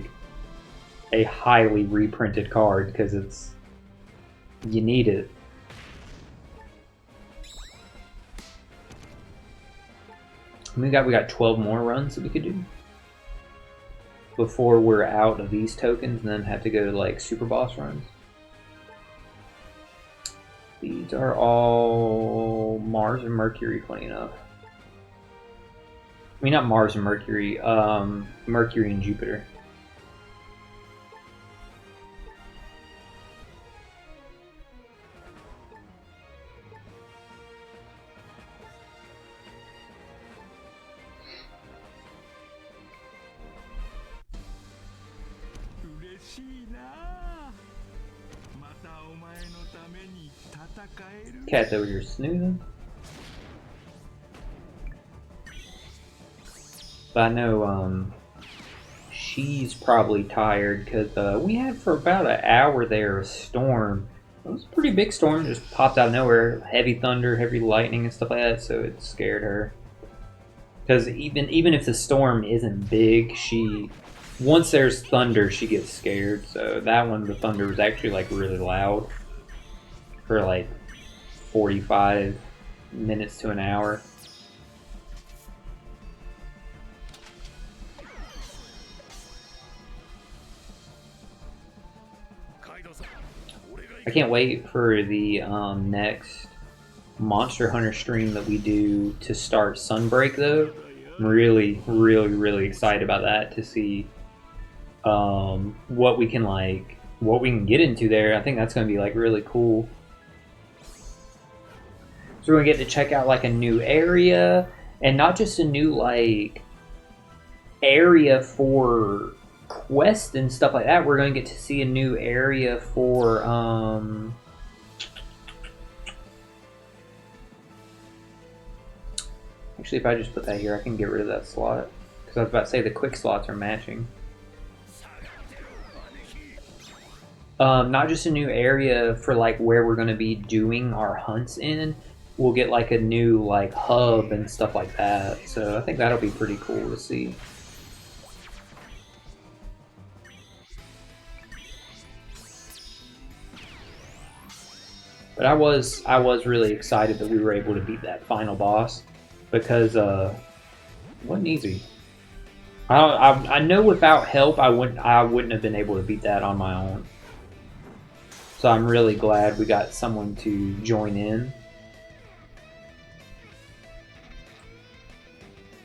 S1: a highly reprinted card because you need it. We got 12 more runs that we could do before we're out of these tokens and then have to go to like super boss runs. These are all Mars and Mercury, funny enough. I mean, not Mars and Mercury, Mercury and Jupiter. Cat's over here snoozing. But I know she's probably tired because we had for about an hour there a storm. It was a pretty big storm, just popped out of nowhere. Heavy thunder, heavy lightning and stuff like that, so it scared her. Because even if the storm isn't big, once there's thunder, she gets scared. So that one, the thunder was actually like really loud for like 45 minutes to an hour. I can't wait for the next Monster Hunter stream that we do to start Sunbreak though. I'm really, really, really excited about that to see what we can get into there. I think that's going to be like really cool. So we're going to get to check out like a new area, and not just a new like area for quests and stuff like that. We're going to get to see a new area for actually, if I just put that here, I can get rid of that slot, because I was about to say the quick slots are matching. Not just a new area for like where we're going to be doing our hunts in. We'll get like a new like hub and stuff like that. So I think that'll be pretty cool to see. But I was really excited that we were able to beat that final boss, because it wasn't easy. I know without help I wouldn't have been able to beat that on my own. So I'm really glad we got someone to join in.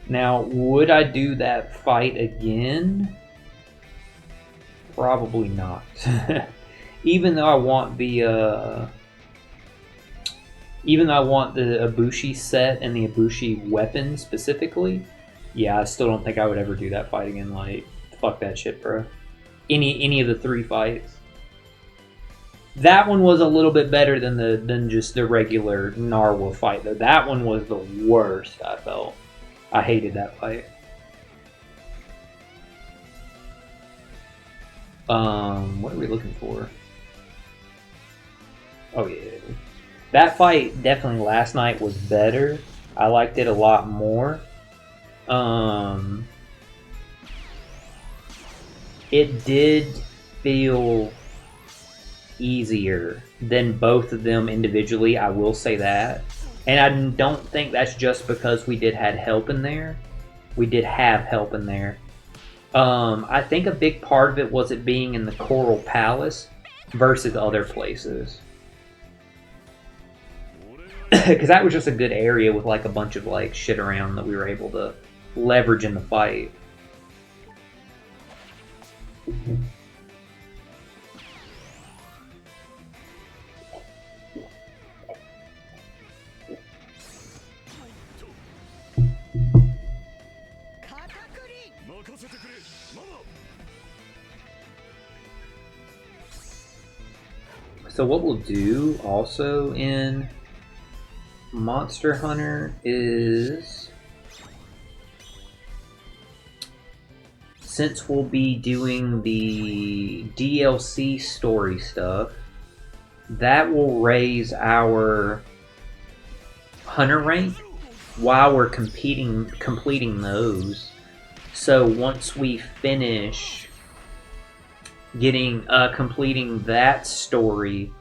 S1: Now, would I do that fight again? Probably not. Even though I want the Ibushi set and the Ibushi weapon specifically, yeah, I still don't think I would ever do that fight again. Like, fuck that shit, bro. Any of the 3 fights. That one was a little bit better than just the regular Narwa fight, though. That one was the worst, I felt. I hated that fight. What are we looking for? Oh, yeah. That fight, definitely last night, was better. I liked it a lot more. It did feel easier than both of them individually, I will say that. And I don't think that's just because we did have help in there. We did have help in there. I think a big part of it was it being in the Coral Palace versus other places. Because that was just a good area with like a bunch of like shit around that we were able to leverage in the fight. So what we'll do also in Monster Hunter is, since we'll be doing the DLC story stuff, that will raise our hunter rank while we're completing those. So once we finish completing that story,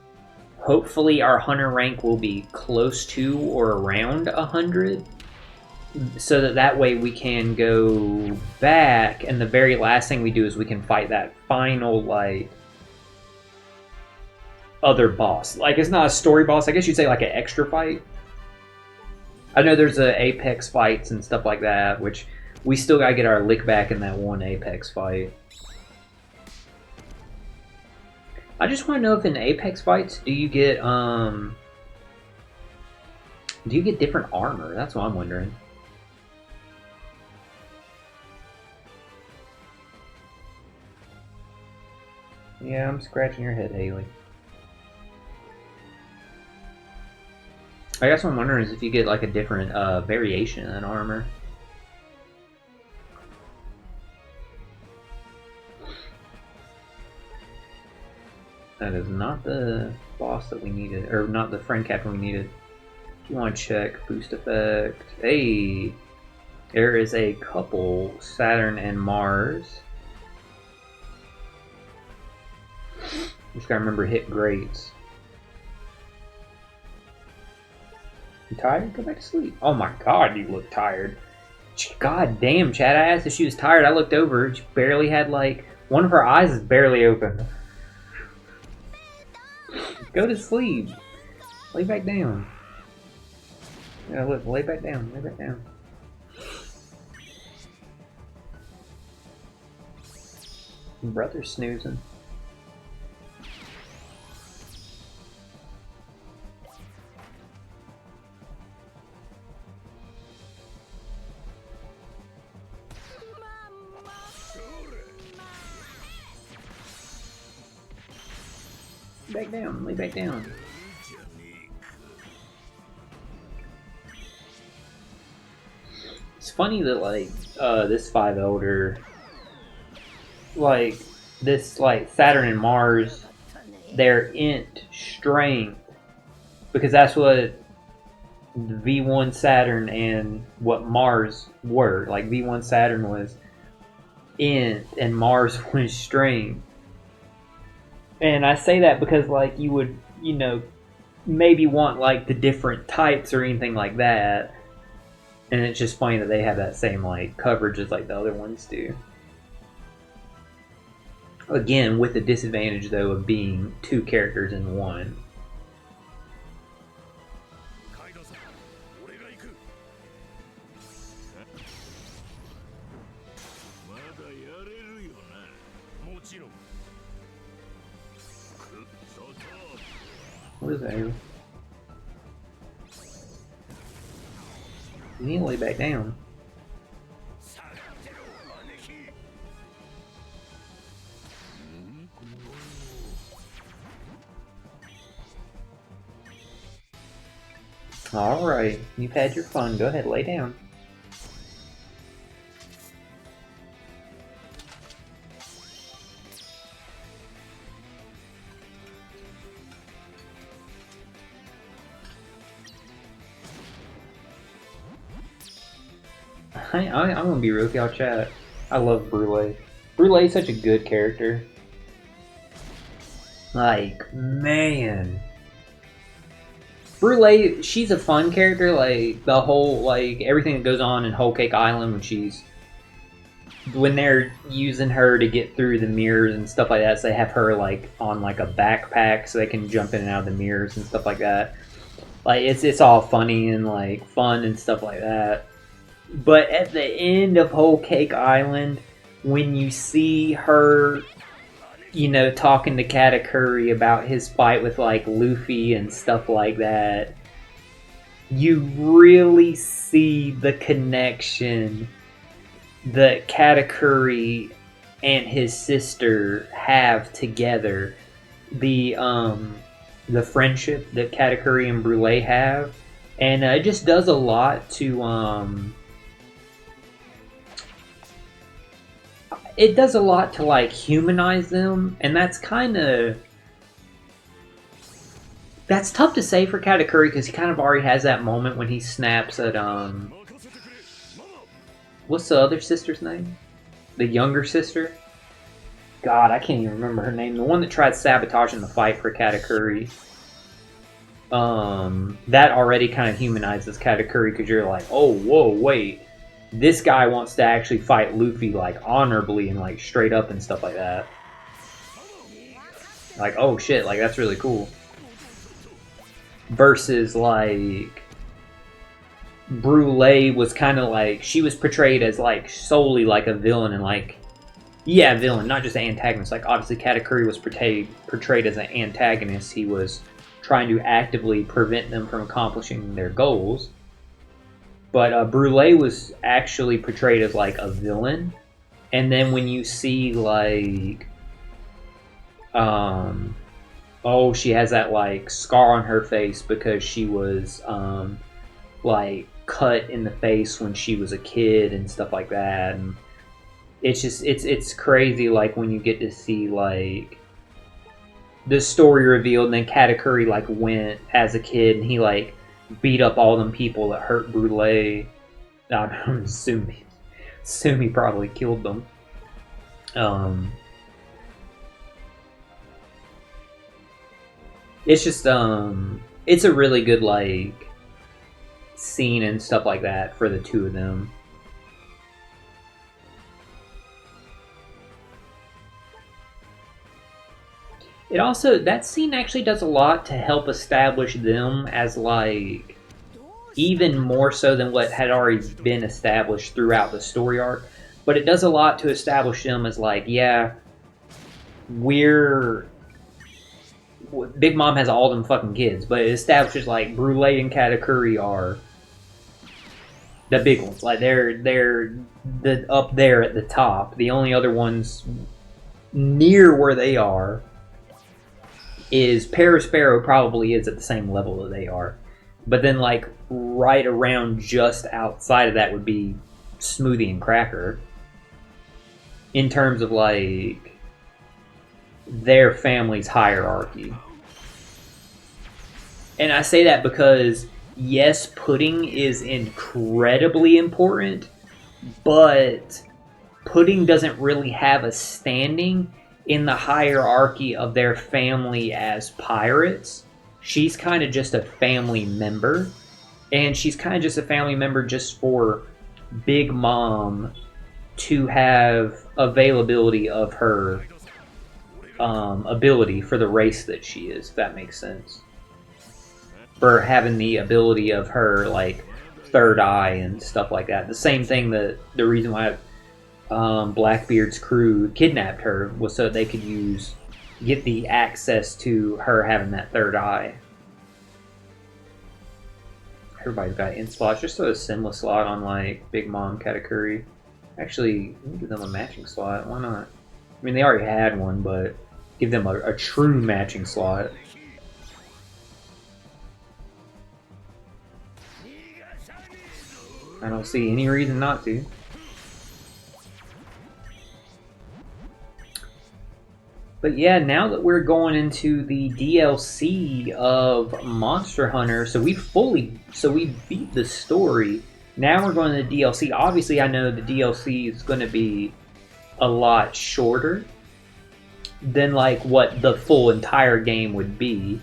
S1: hopefully our hunter rank will be close to or around 100, so that way we can go back, and the very last thing we do is we can fight that final like other boss. Like, it's not a story boss, I guess you'd say like an extra fight. I know there's Apex fights and stuff like that, which we still gotta get our lick back in that one Apex fight. I just want to know if in Apex fights, do you get different armor? That's what I'm wondering. Yeah, I'm scratching your head, Haley. I guess what I'm wondering is if you get like a different variation in armor. That is not the boss that we needed, or not the friend captain we needed. If you want to check boost effect, hey, there is a couple Saturn and Mars. Just gotta remember hit greats. You tired? Go back to sleep. Oh my god, you look tired. God damn, Chad, I asked if she was tired. I looked over, she barely had like, one of her eyes is barely open. Go to sleep. Lay back down. Yeah, look, lay back down, lay back down. Brother's snoozing. Back down, lay back down. It's funny that like this 5 Elder, like this like Saturn and Mars, their int strength, because that's what the V1 Saturn and what Mars were. Like V1 Saturn was int and Mars was strength. And I say that because like you would, you know, maybe want like the different types or anything like that. And it's just funny that they have that same like coverage as like the other ones do. Again, with the disadvantage though of being 2 characters in one. What is that? You need to lay back down. Alright, you've had your fun. Go ahead, lay down. I'm gonna be real with y'all, chat. I love Brule. Brule's such a good character. Like, man. Brule, she's a fun character. Like, the whole, like, everything that goes on in Whole Cake Island when they're using her to get through the mirrors and stuff like that, so they have her, like, on, like, a backpack so they can jump in and out of the mirrors and stuff like that. Like, it's all funny and, like, fun and stuff like that. But at the end of Whole Cake Island, when you see her, you know, talking to Katakuri about his fight with, like, Luffy and stuff like that, you really see the connection that Katakuri and his sister have together. The friendship that Katakuri and Brule have. And it just does a lot to, it does a lot to, like, humanize them, and that's kind of... That's tough to say for Katakuri, because he kind of already has that moment when he snaps at, what's the other sister's name? The younger sister? God, I can't even remember her name. The one that tried sabotaging the fight for Katakuri. That already kind of humanizes Katakuri, because you're like, oh, whoa, wait. This guy wants to actually fight Luffy, like, honorably and, like, straight up and stuff like that. Like, oh shit, like, that's really cool. Versus, like, Brule was kind of like, she was portrayed as, like, solely, like, a villain and, like, yeah, villain, not just an antagonist. Like, obviously, Katakuri was portrayed as an antagonist. He was trying to actively prevent them from accomplishing their goals. But Brule was actually portrayed as, like, a villain. And then when you see, like... oh, she has that, like, scar on her face because she was, like, cut in the face when she was a kid and stuff like that. And it's just... It's crazy, like, when you get to see, like... the story revealed, and then Katakuri, like, went as a kid, and he, like... beat up all them people that hurt Brule. I'm assuming he probably killed them. It's just it's a really good, like, scene and stuff like that for the two of them. It also, that scene actually does a lot to help establish them as, like, even more so than what had already been established throughout the story arc. But it does a lot to establish them as, like, yeah, Big Mom has all them fucking kids, but it establishes, like, Brule and Katakuri are the big ones. Like, they're up there at the top. The only other ones near where they are is Parasparrow probably is at the same level that they are. But then, like, right around just outside of that would be Smoothie and Cracker. In terms of, like, their family's hierarchy. And I say that because, yes, Pudding is incredibly important, but Pudding doesn't really have a standing in the hierarchy of their family as pirates. She's kind of just a family member, and she's kind of just a family member just for Big Mom to have availability of her ability for the race that she is, if that makes sense. For having the ability of her, like, third eye and stuff like that. The same thing that the reason why Blackbeard's crew kidnapped her was so they could get the access to her having that third eye. Everybody's got int slots. Just throw a Simla slot on, like, Big Mom Katakuri. Actually, give them a matching slot. Why not? I mean, they already had one, but give them a true matching slot. I don't see any reason not to. But yeah, now that we're going into the DLC of Monster Hunter, so we beat the story. Now we're going to the DLC. Obviously, I know the DLC is going to be a lot shorter than like what the full entire game would be.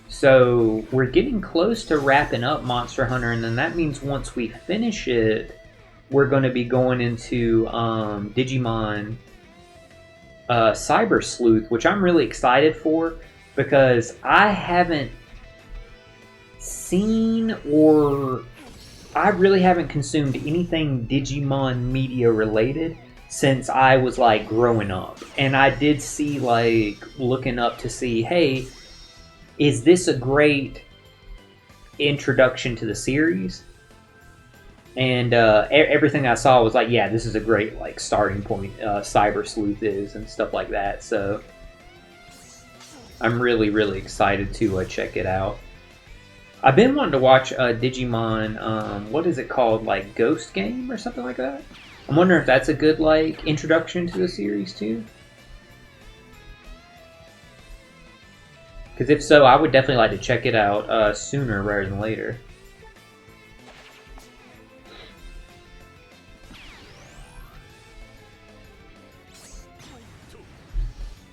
S1: So we're getting close to wrapping up Monster Hunter, and then that means once we finish it, we're going to be going into Digimon Cyber Sleuth, which I'm really excited for because I haven't seen or I really haven't consumed anything Digimon media related since I was like growing up. And I did see, like, looking up to see, hey, is this a great introduction to the series? And everything I saw was like, yeah, this is a great like starting point. Cyber Sleuth is and stuff like that. So I'm really, really excited to check it out. I've been wanting to watch Digimon. What is it called? Like Ghost Game or something like that. I'm wondering if that's a good like introduction to the series too. Because if so, I would definitely like to check it out sooner rather than later.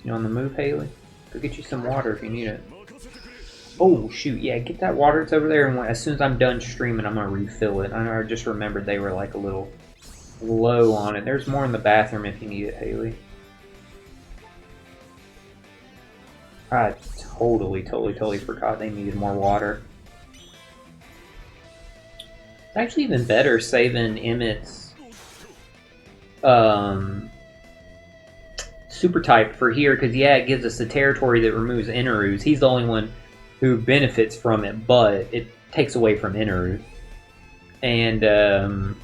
S1: You on the move, Haley? Go get you some water if you need it. Oh, shoot, yeah, get that water. It's over there, and as soon as I'm done streaming, I'm going to refill it. I know I just remembered they were, like, a little low on it. There's more in the bathroom if you need it, Haley. I totally forgot they needed more water. It's actually even better saving Emmett's super type for here, because yeah, it gives us the territory that removes Enerus. He's the only one who benefits from it, but it takes away from Eneru. And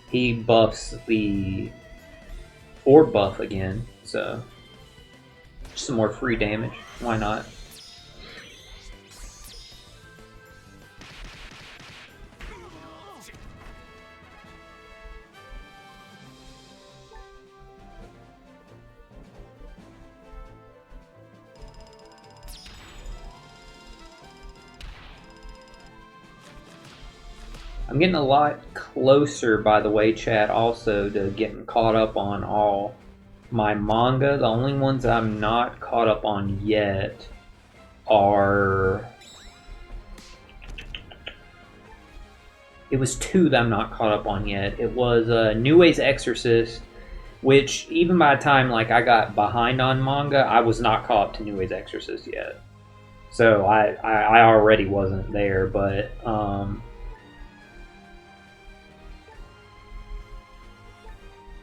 S1: he buffs the orb buff again, so just some more free damage. Why not? I'm getting a lot closer, by the way, chat, also to getting caught up on all my manga. The only ones I'm not caught up on yet are... It was two that I'm not caught up on yet. It was New Way's Exorcist, which even by the time like I got behind on manga, I was not caught up to New Way's Exorcist yet. So I already wasn't there, but...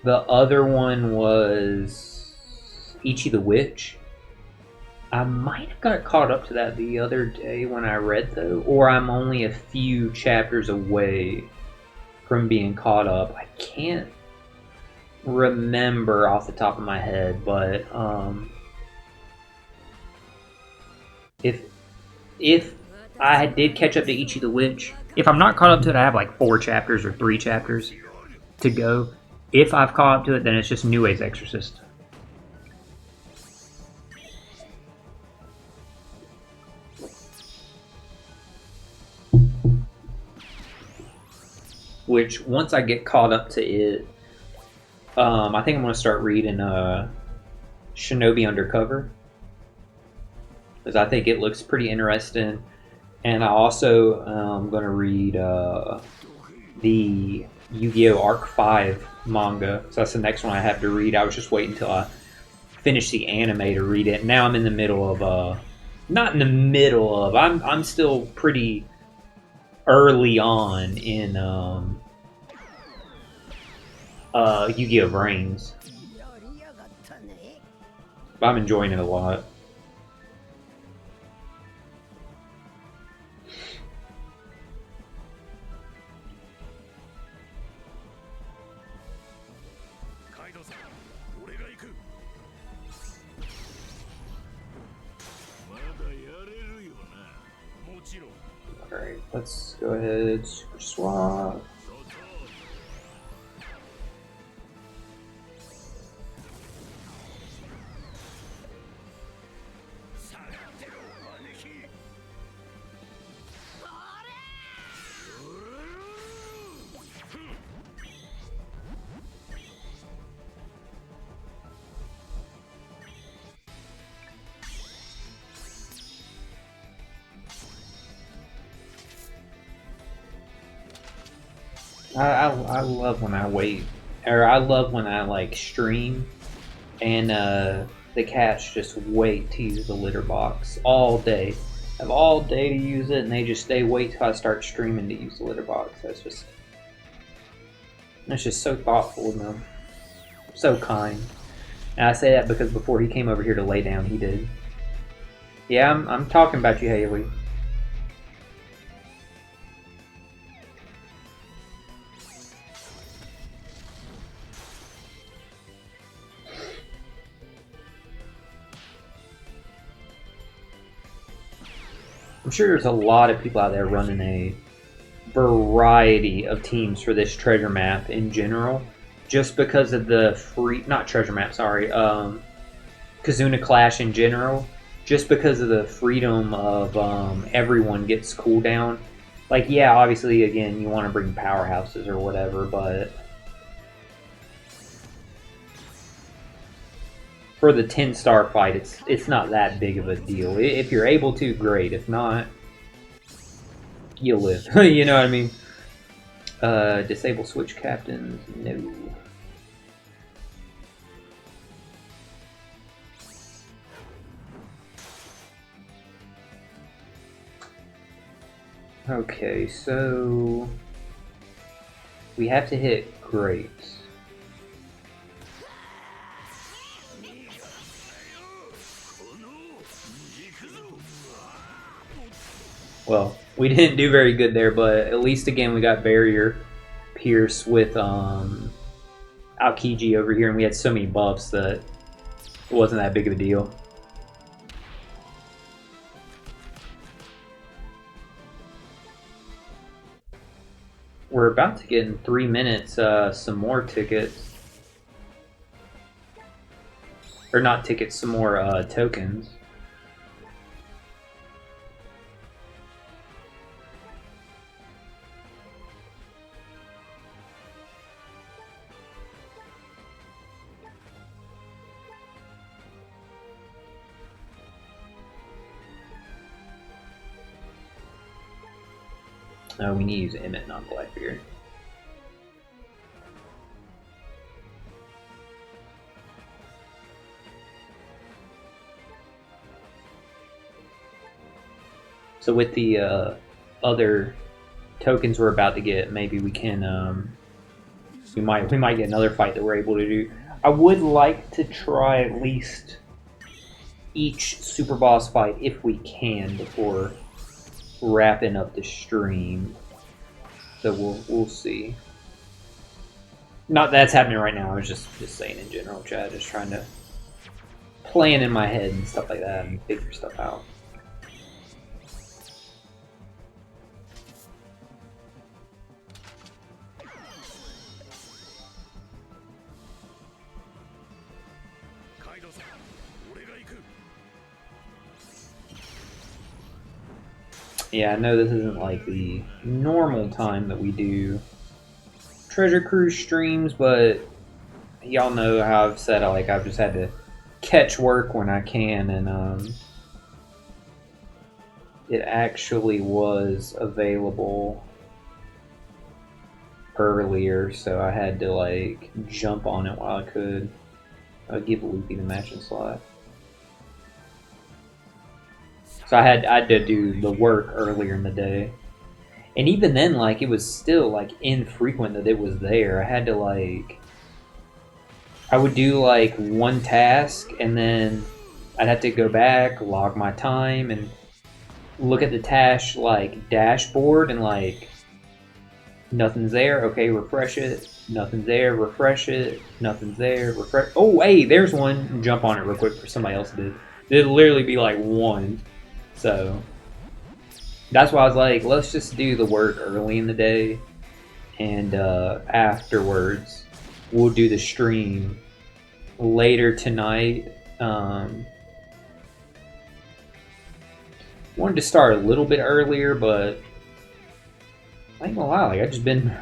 S1: The other one was Ichi the Witch. I might have got caught up to that the other day when I read though, or I'm only a few chapters away from being caught up. I can't remember off the top of my head, but If if I did catch up to Ichi the Witch, if I'm not caught up to it, I have like 4 chapters or 3 chapters to go. If I've caught up to it, then it's just New Wave's Exorcist. Which, once I get caught up to it, I think I'm going to start reading Shinobi Undercover. Because I think it looks pretty interesting. And I also am going to read the Yu-Gi-Oh! Arc 5 manga. So that's the next one I have to read. I was just waiting until I finish the anime to read it. Now I'm in the middle of... not in the middle of... I'm still pretty early on in Yu-Gi-Oh! Brains. But I'm enjoying it a lot. Alright, let's go ahead, super swap. I love when I wait, or I love when I like stream, and the cats just wait to use the litter box all day. I have all day to use it, and they wait till I start streaming to use the litter box. That's just so thoughtful of them, so kind. And I say that because before he came over here to lay down, he did. Yeah, I'm talking about you, Haley. I'm sure there's a lot of people out there running a variety of teams for this treasure map in general, just because of the not treasure map, sorry, Kizuna Clash in general, just because of the freedom of everyone gets cooldown. Like, yeah, obviously, again, you want to bring powerhouses or whatever, but for the 10-star fight, it's not that big of a deal. If you're able to, great. If not, you live. You know what I mean? Disable switch captains? No. Okay, so we have to hit greats. Well, we didn't do very good there, but at least again we got barrier pierce with Aokiji over here, and we had so many buffs that it wasn't that big of a deal. We're about to get in 3 minutes some more tickets. Or not tickets, some more tokens. No, we need to use Emmett, not Blackbeard. So with the other tokens we're about to get, maybe we can we might get another fight that we're able to do. I would like to try at least each super boss fight if we can before wrapping up the stream. So we'll see. Not that's happening right now. I was just saying in general, chat. Just trying to plan in my head and stuff like that and figure stuff out. Yeah, I know this isn't like the normal time that we do Treasure Cruise streams, but y'all know how I've said I've just had to catch work when I can, and it actually was available earlier, so I had to like jump on it while I could. I'll give Loopy the matching slot. So I had to do the work earlier in the day. And even then, like, it was still, like, infrequent that it was there. I had to, like... I would do, like, one task, and then I'd have to go back, log my time, and look at the task, like, dashboard, and, like, nothing's there. Okay, refresh it. Nothing's there. Refresh it. Nothing's there. Refresh... Oh, hey, there's one. Jump on it real quick for somebody else did. It'd literally be, like, one. So... That's why I was like, let's just do the work early in the day, and afterwards, we'll do the stream later tonight. Wanted to start a little bit earlier, but I ain't gonna lie, like I've been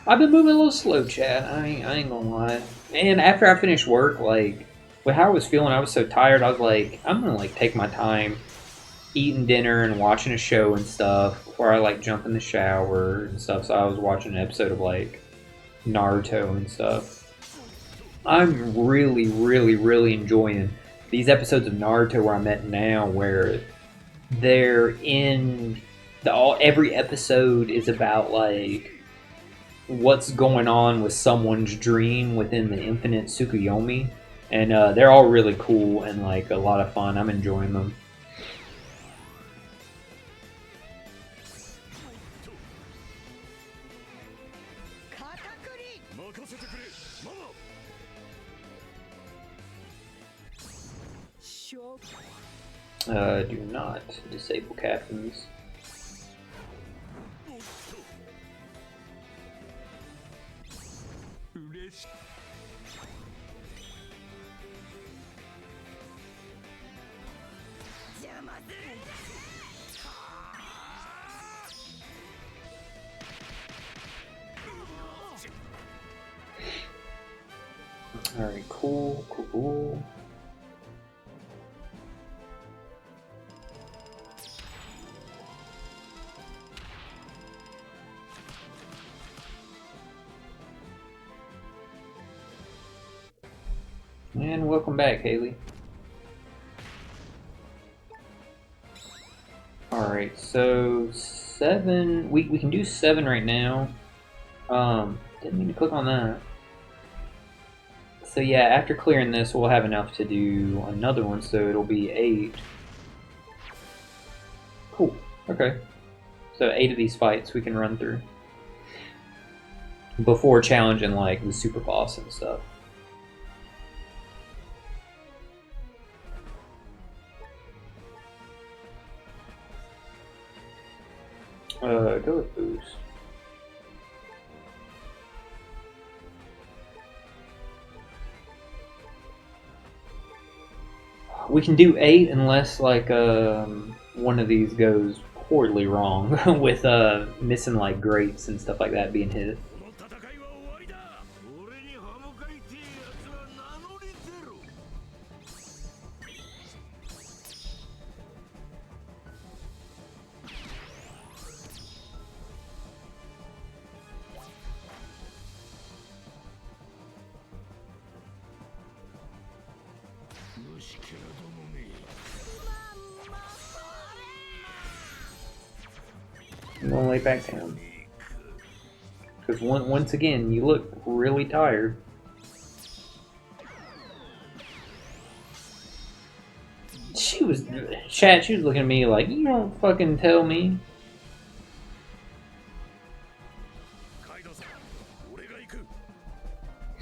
S1: moving a little slow, chat. I ain't gonna lie. And after I finished work, like with how I was feeling, I was so tired. I was like, I'm gonna like take my time eating dinner and watching a show and stuff before I like jump in the shower and stuff. So I was watching an episode of like Naruto and stuff. I'm really enjoying these episodes of Naruto where I'm at now, where they're in every episode is about like what's going on with someone's dream within the infinite Tsukuyomi, and they're all really cool and like a lot of fun. I'm enjoying them. Do not disable captains. Alright, cool. And welcome back, Haley. Alright, so 7... We can do 7 right now. Didn't mean to click on that. So yeah, after clearing this, we'll have enough to do another one, so it'll be 8. Cool, okay. So 8 of these fights we can run through before challenging like the super boss and stuff. Go with boost. We can do 8 unless like one of these goes poorly wrong with missing like grapes and stuff like that being hit. I'm gonna lay back down. Because once again, you look really tired. She was looking at me like, you don't fucking tell me.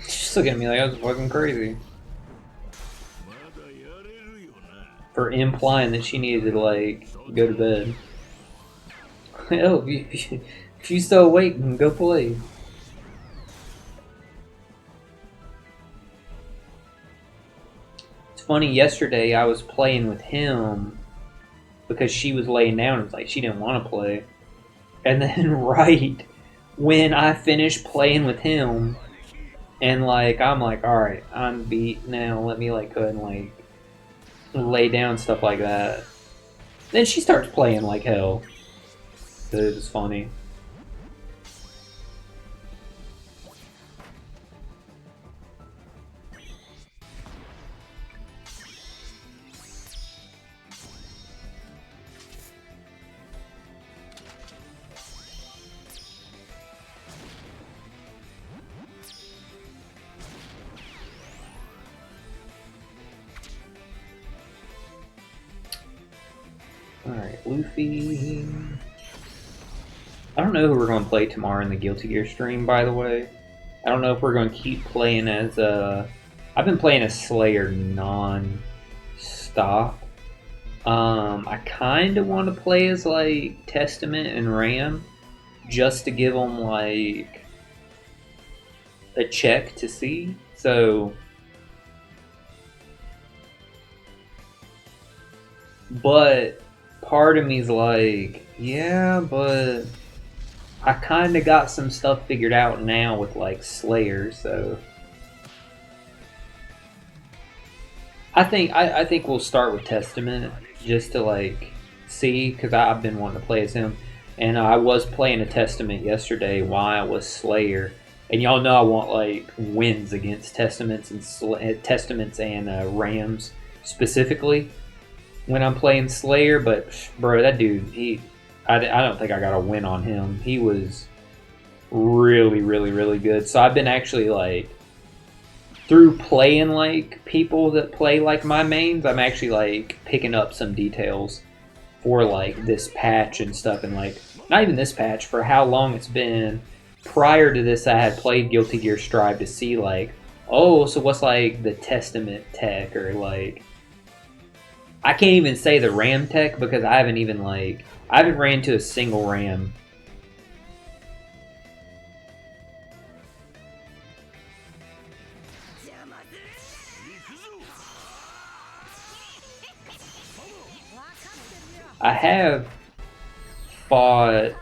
S1: She's looking at me like I was fucking crazy. For implying that she needed to like go to bed. Hell, if you're still awake, then go play. It's funny, yesterday I was playing with him, because she was laying down. It's like she didn't want to play. And then right when I finished playing with him, and like I'm like, all right, I'm beat now. Let me like go ahead and like lay down, stuff like that. Then she starts playing like hell. It was funny. Alright, Luffy. I don't know who we're going to play tomorrow in the Guilty Gear stream, by the way. I don't know if we're going to keep playing as I've been playing as Slayer non-stop. I kind of want to play as, like, Testament and Ram, just to give them, like, a check to see. So... But... part of me's like, yeah, but I kind of got some stuff figured out now with like Slayer, so I think we'll start with Testament just to like see, because I've been wanting to play as him, and I was playing a Testament yesterday while I was Slayer, and y'all know I want like wins against Testaments and Rams specifically when I'm playing Slayer, but bro, that dude, I don't think I got a win on him. He was really, really, really good. So I've been actually like, through playing like people that play like my mains, I'm actually like picking up some details for like this patch and stuff, and like not even this patch, for how long it's been. Prior to this, I had played Guilty Gear Strive to see like, oh, so what's like the Testament tech, or like, I can't even say the Ram tech because I haven't even like, I haven't ran to a single Ram. I have fought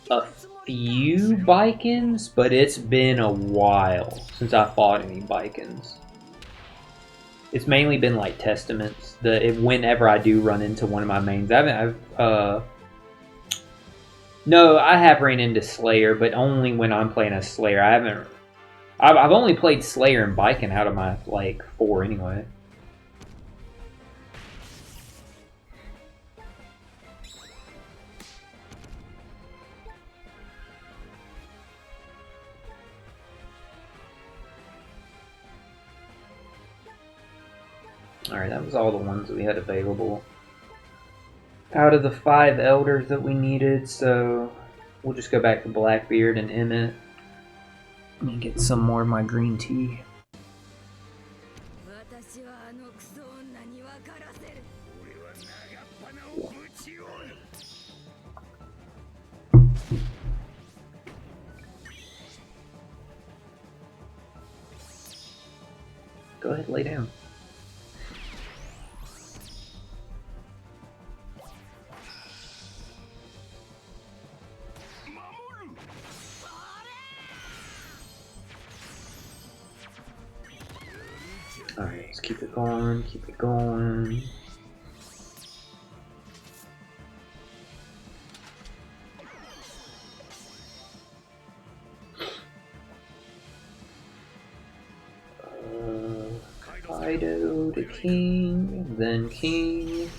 S1: a few Bikins, but it's been a while since I fought any Bikins. It's mainly been like Testaments. Whenever I do run into one of my mains, no, I have ran into Slayer, but only when I'm playing as Slayer. I've only played Slayer and Bikin out of my like 4 anyway. Alright, that was all the ones that we had available out of the 5 elders that we needed, so we'll just go back to Blackbeard and Emmett. Let me get some more of my green tea. Go ahead, lay down. Alright, let's keep it going, keep it going. Kaido to King, then King.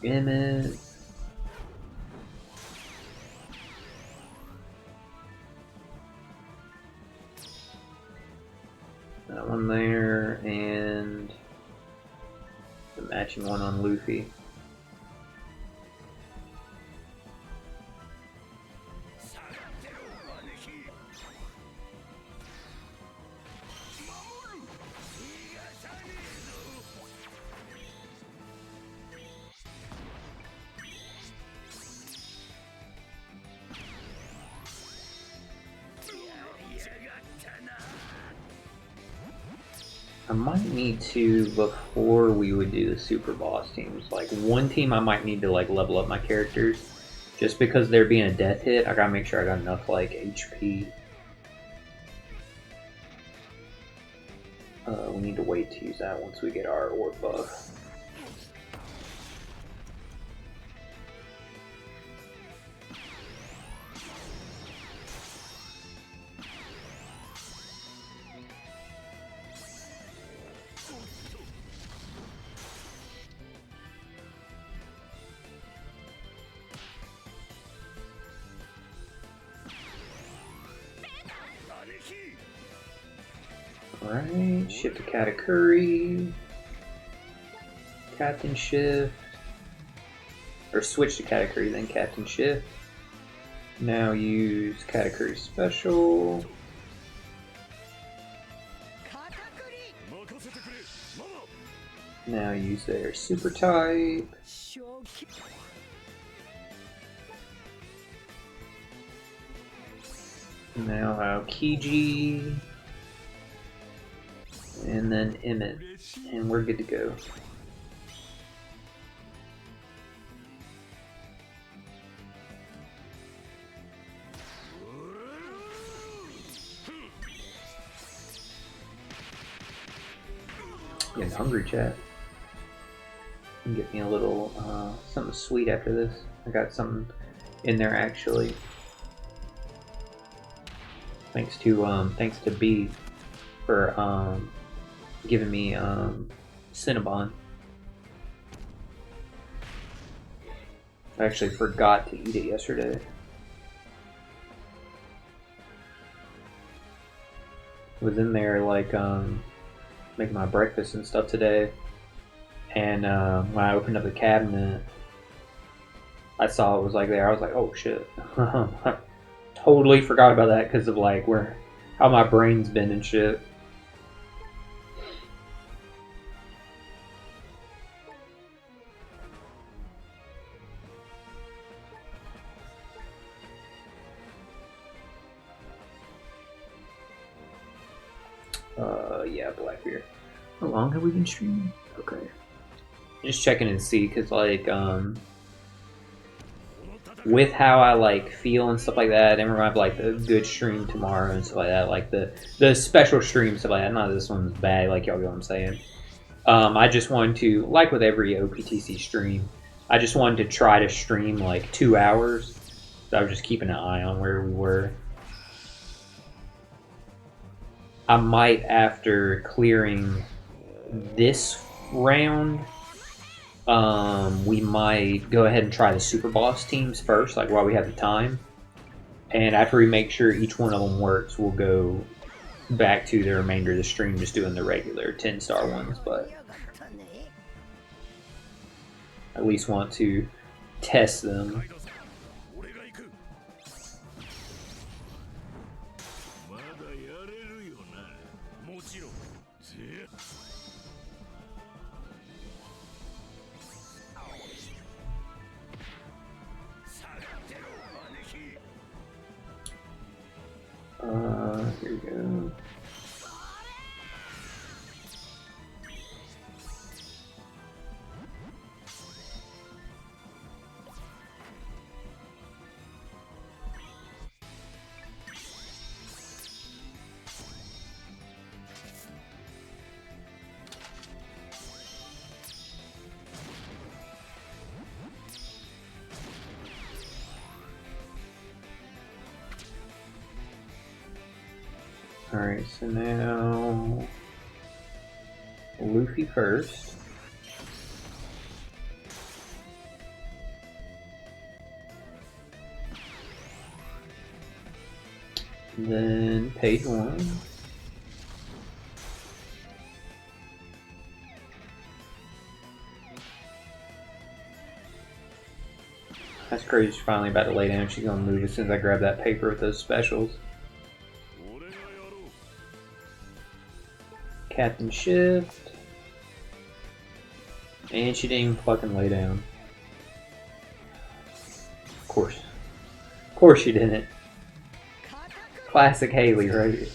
S1: Emmett. That one there, and the matching one on Luffy. might need to, before we would do the super boss teams, like one team I might need to like level up my characters. Just because they're being a death hit, I gotta make sure I got enough like HP. We need to wait to use that once we get our orb buff. Alright, shift to Katakuri, Captain Shift, or switch to Katakuri, then Captain Shift. Now use Katakuri Special. Now use their Super Type. Now Aokiji. And then Emmett, and we're good to go. Getting hungry, chat. Get me a little something sweet after this. I got something in there actually. Thanks to B for giving me Cinnabon. I actually forgot to eat it yesterday. Was in there like making my breakfast and stuff today, and when I opened up the cabinet, I saw it was like there. I was like, oh shit. Totally forgot about that because of like how my brain's been and shit. Yeah, Blackbeard. How long have we been streaming? Okay. Just checking and see, cause like with how I like feel and stuff like that, and we're gonna have like the good stream tomorrow and stuff like that, like the special stream stuff like that. Not that this one's bad, like y'all get what I'm saying. I just wanted to, like with every OPTC stream, I just wanted to try to stream like 2 hours. So I was just keeping an eye on where we were. I might, after clearing this round, we might go ahead and try the super boss teams first, like while we have the time. And after we make sure each one of them works, we'll go back to the remainder of the stream just doing the regular 10-star ones. But I at least want to test them. Here we go. Alright, so now Luffy first. Then page 1. That's crazy, she's finally about to lay down. She's gonna move as soon as I grab that paper with those specials. Captain Shift. And she didn't even fucking lay down. Of course. Of course she didn't. Classic Haley, right?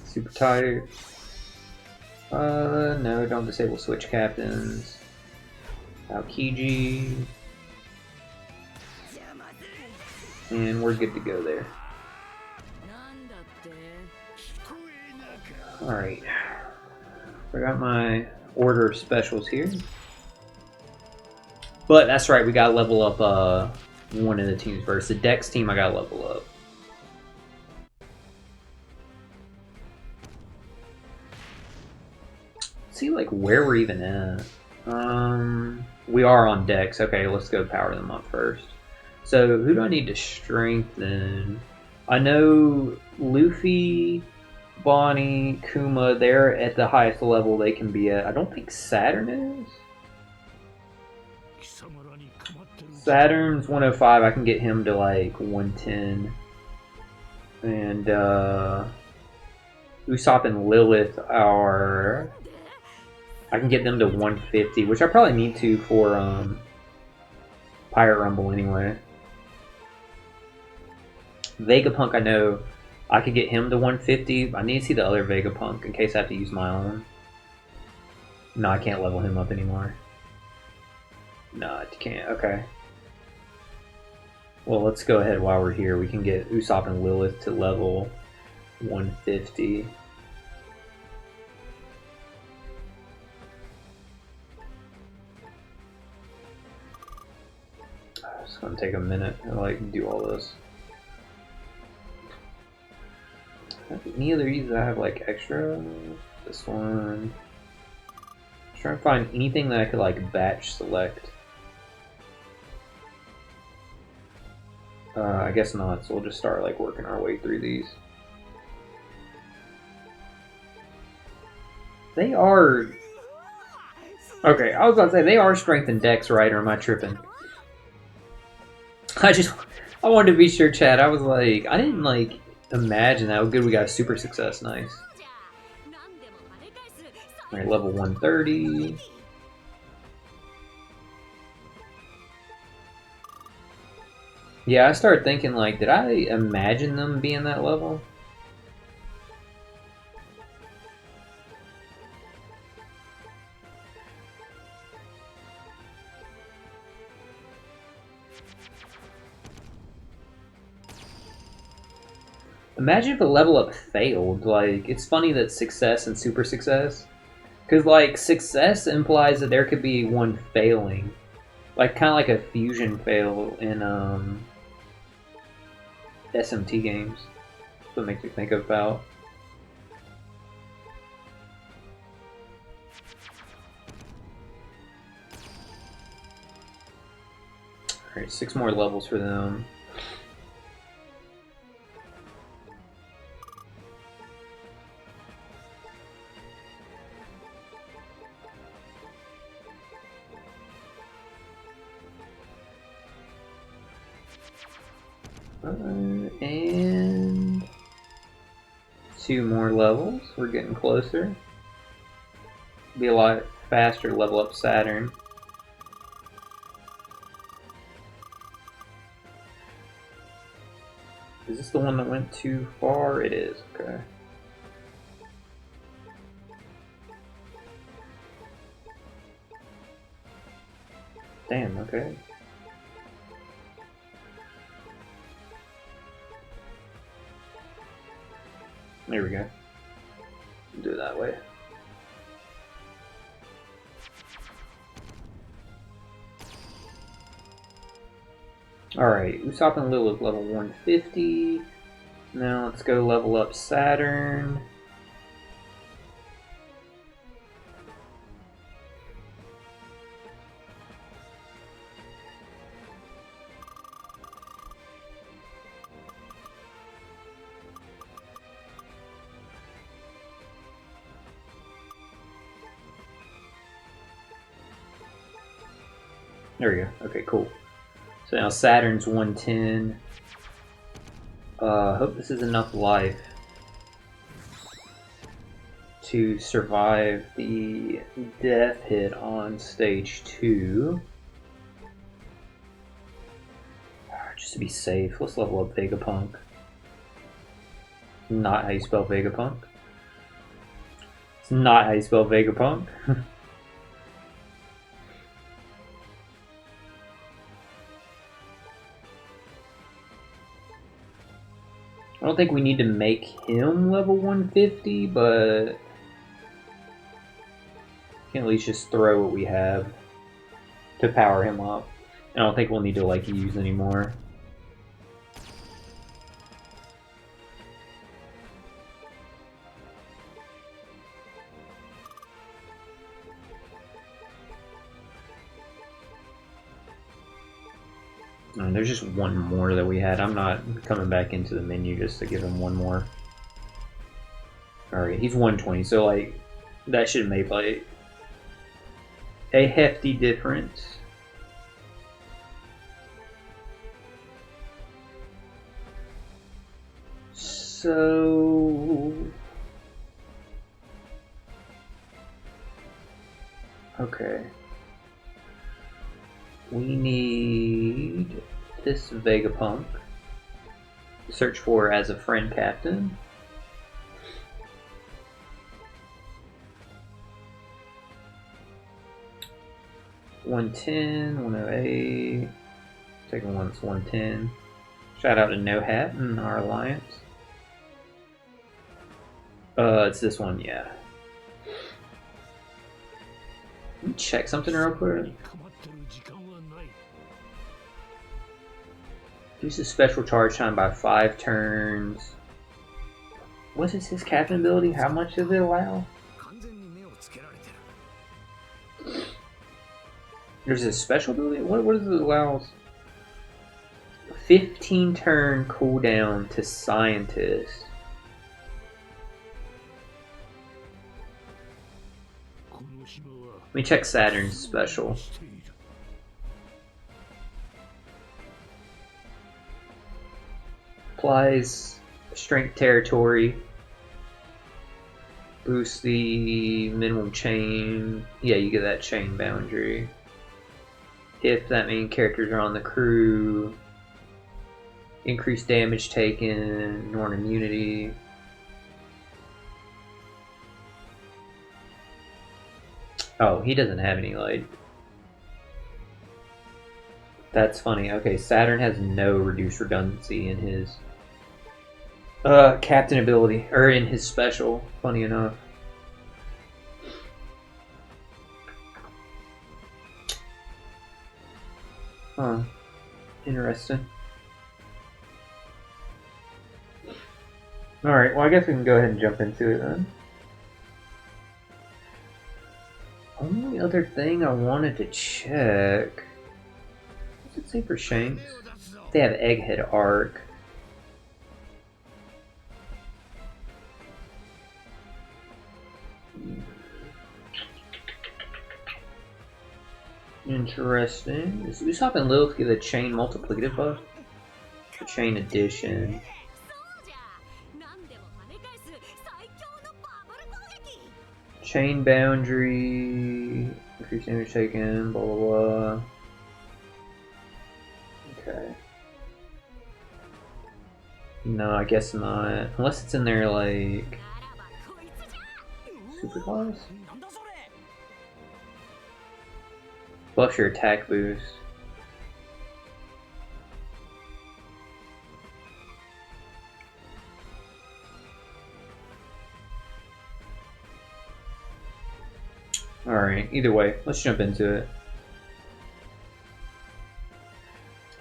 S1: Super tight. No, don't disable switch captains. Aokiji. And we're good to go there. Alright. I got my order of specials here. But that's right, we gotta level up one of the teams first. The Dex team I gotta level up. See like where we're even at. We are on Dex. Okay, let's go power them up first. So who do I need to strengthen? I know Luffy, Bonnie, Kuma, they're at the highest level they can be at. I don't think Saturn is. Saturn's 105, I can get him to like 110. And Usopp and Lilith are... I can get them to 150, which I probably need to for Pirate Rumble anyway. Vegapunk, I know I could get him to 150. I need to see the other Vegapunk in case I have to use my own. No, I can't level him up anymore. No, I can't. Okay. Well, let's go ahead while we're here. We can get Usopp and Lilith to level 150. It's gonna take a minute to like do all this. Any of these that have like extra? This one. I'm trying to find anything that I could like batch select. I guess not, so we'll just start like working our way through these. They are... Okay, I was about to say, they are strength and dex, right? Or am I tripping? I wanted to be sure, Chad. I was like, I didn't like imagine how good we got super success. Nice. Alright, level 130. Yeah, I started thinking, like, did I imagine them being that level? Imagine if a level up failed. Like, it's funny that success and super success. Because, like, success implies that there could be one failing. Like, kind of like a fusion fail in, SMT games. That's what makes me think about. Alright, 6 more levels for them. And 2 more levels. We're getting closer. Be a lot faster to level up Saturn. Is this the one that went too far? It is, okay. Damn, okay. There we go. Do it that way. Alright, Usopp and Lilith level 150. Now let's go level up Saturn. There we go. Okay, cool. So now Saturn's 110. Hope this is enough life to survive the death hit on stage 2. Just to be safe, let's level up Vegapunk. Not how you spell Vegapunk. It's not how you spell Vegapunk. I don't think we need to make him level 150, but we can at least just throw what we have to power him up. I don't think we'll need to like use anymore. There's just one more that we had. I'm not coming back into the menu just to give him one more. Alright, he's 120, so like that should make like a hefty difference. So okay. We need this Vegapunk to search for as a friend captain. $110, 108. Second one's 110. Shout out to No Hat and our alliance. It's this one, yeah. Let me check something real quick. Reduces special charge time by 5 turns. What is his captain ability? How much does it allow? There's a special ability? What does it allow? 15 turn cooldown to Scientist. Let me check Saturn's special. Applies strength territory. Boost the minimum chain. Yeah, you get that chain boundary. If that means characters are on the crew. Increased damage taken. Norn immunity. Oh, he doesn't have any light. That's funny. Okay, Saturn has no reduced redundancy in his captain ability, or in his special, funny enough. Huh. Interesting. Alright, well I guess we can go ahead and jump into it then. Only other thing I wanted to check... What's it say for Shanks? They have Egghead Arc. Interesting. Does Usopp and Lilith get a chain multiplicative buff? A chain addition. Chain boundary. Increased damage taken, blah blah blah. Okay. No, I guess not. Unless it's in there like... Super class? Buffs your attack boost. Alright, either way, let's jump into it.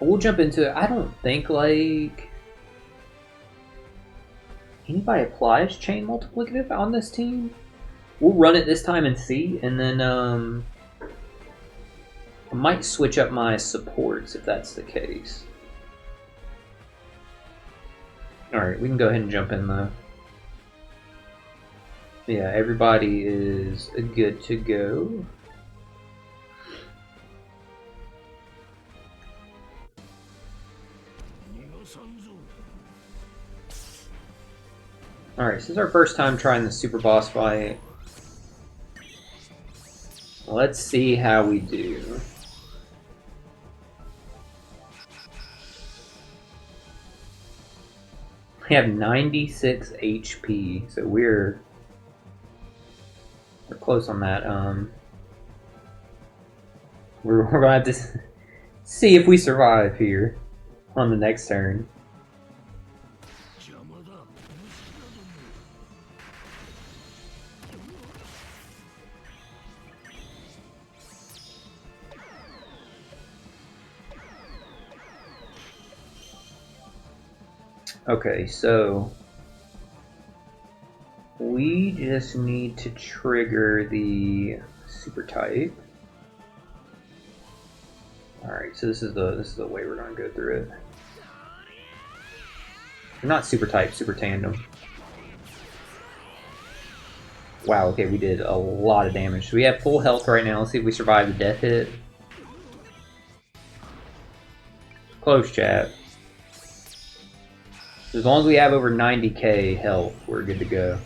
S1: We'll jump into it. I don't think, like... anybody applies chain multiplicative on this team? We'll run it this time and see, and then, I might switch up my supports if that's the case. Alright, we can go ahead and jump in though. Yeah, everybody is good to go. Alright, this is our first time trying the super boss fight. Let's see how we do. We have 96 HP, so we're We're close on that. We're gonna have to see if we survive here on the next turn. Okay, so we just need to trigger the super type. Alright, so this is the way we're gonna go through it. Not super type, super tandem. Wow, okay, we did a lot of damage. So we have full health right now. Let's see if we survive the death hit. Close, chat. As long as we have over 90k health, we're good to go.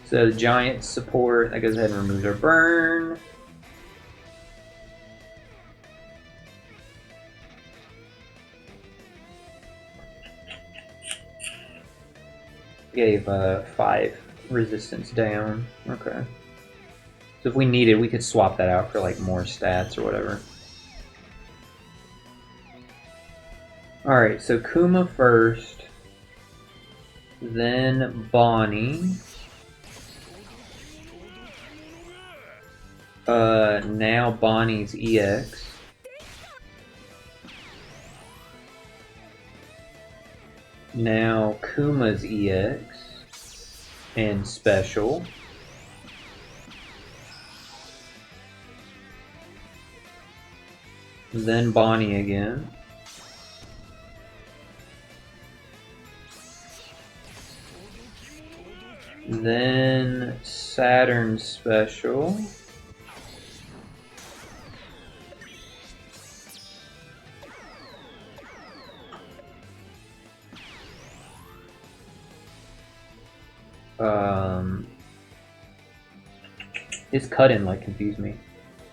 S1: So the giant support, that goes ahead and removes our burn. Gave 5 resistance down. Okay. So if we needed, we could swap that out for like more stats or whatever. Alright, so Kuma first. Then Bonnie. Now Bonnie's EX. Now Kuma's EX. And special. Then Bonnie again. Then Saturn special. His cut-in like confused me.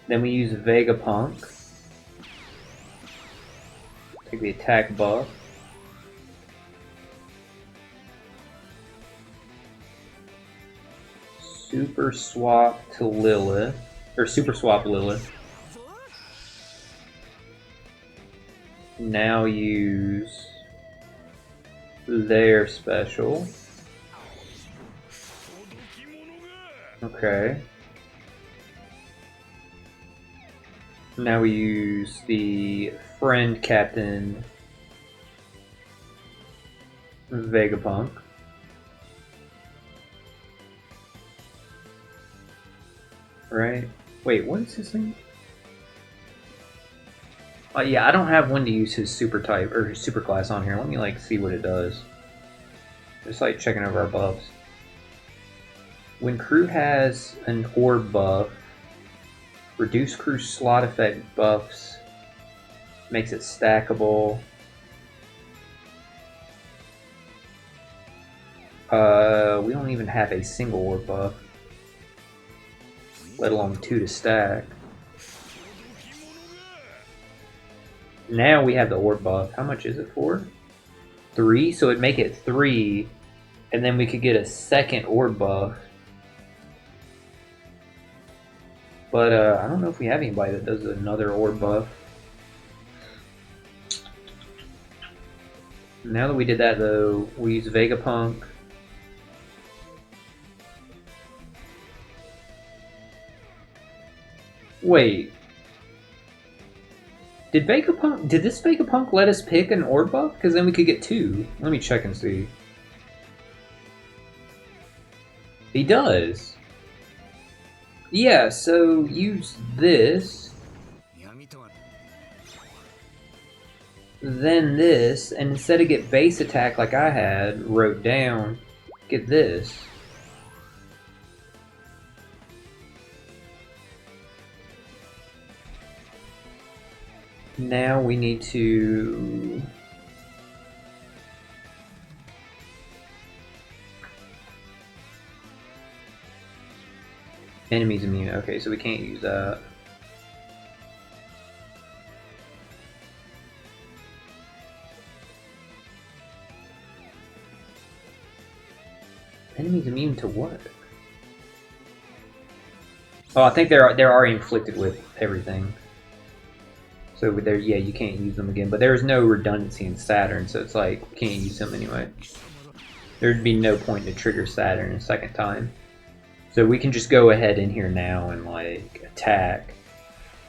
S1: Then we use Vegapunk. Take the attack buff. Super swap to Lilith. Or super swap Lilith. Now use their special. Okay. Now we use the friend captain Vegapunk. Right? Wait, what is his name? Yeah, I don't have when to use his super type or his super class on here. Let me like see what it does. Just like checking over our buffs. When crew has an orb buff, reduce crew slot effect buffs, makes it stackable. We don't even have a single orb buff, let alone 2 to stack. Now we have the orb buff. How much is it for? 3, so it'd make it 3, and then we could get a second orb buff. But I don't know if we have anybody that does another orb buff. Now that we did that though, we use Vegapunk. Wait. Did this Vegapunk let us pick an orb buff? Because then we could get 2. Let me check and see. He does. Yeah, so use this, then this, and instead of get base attack like I had wrote down, get this. Now we need to... Enemies immune. Okay, so we can't use that. Enemies immune to what? Oh, I think they're already inflicted with everything. So there, yeah, you can't use them again. But there's no redundancy in Saturn, so it's like you can't use them anyway. There'd be no point to trigger Saturn a second time. So we can just go ahead in here now and like attack.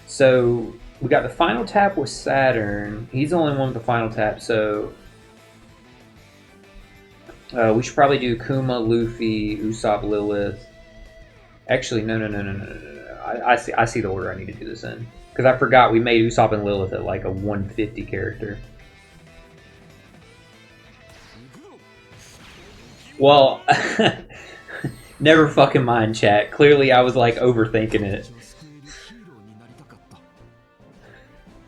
S1: So we got the final tap with Saturn. He's the only one with the final tap, so we should probably do Kuma, Luffy, Usopp, Lilith. Actually, no. I see the order I need to do this in. Because I forgot we made Usopp and Lilith at like a 150 character. Well, never fucking mind, chat. Clearly I was like overthinking it.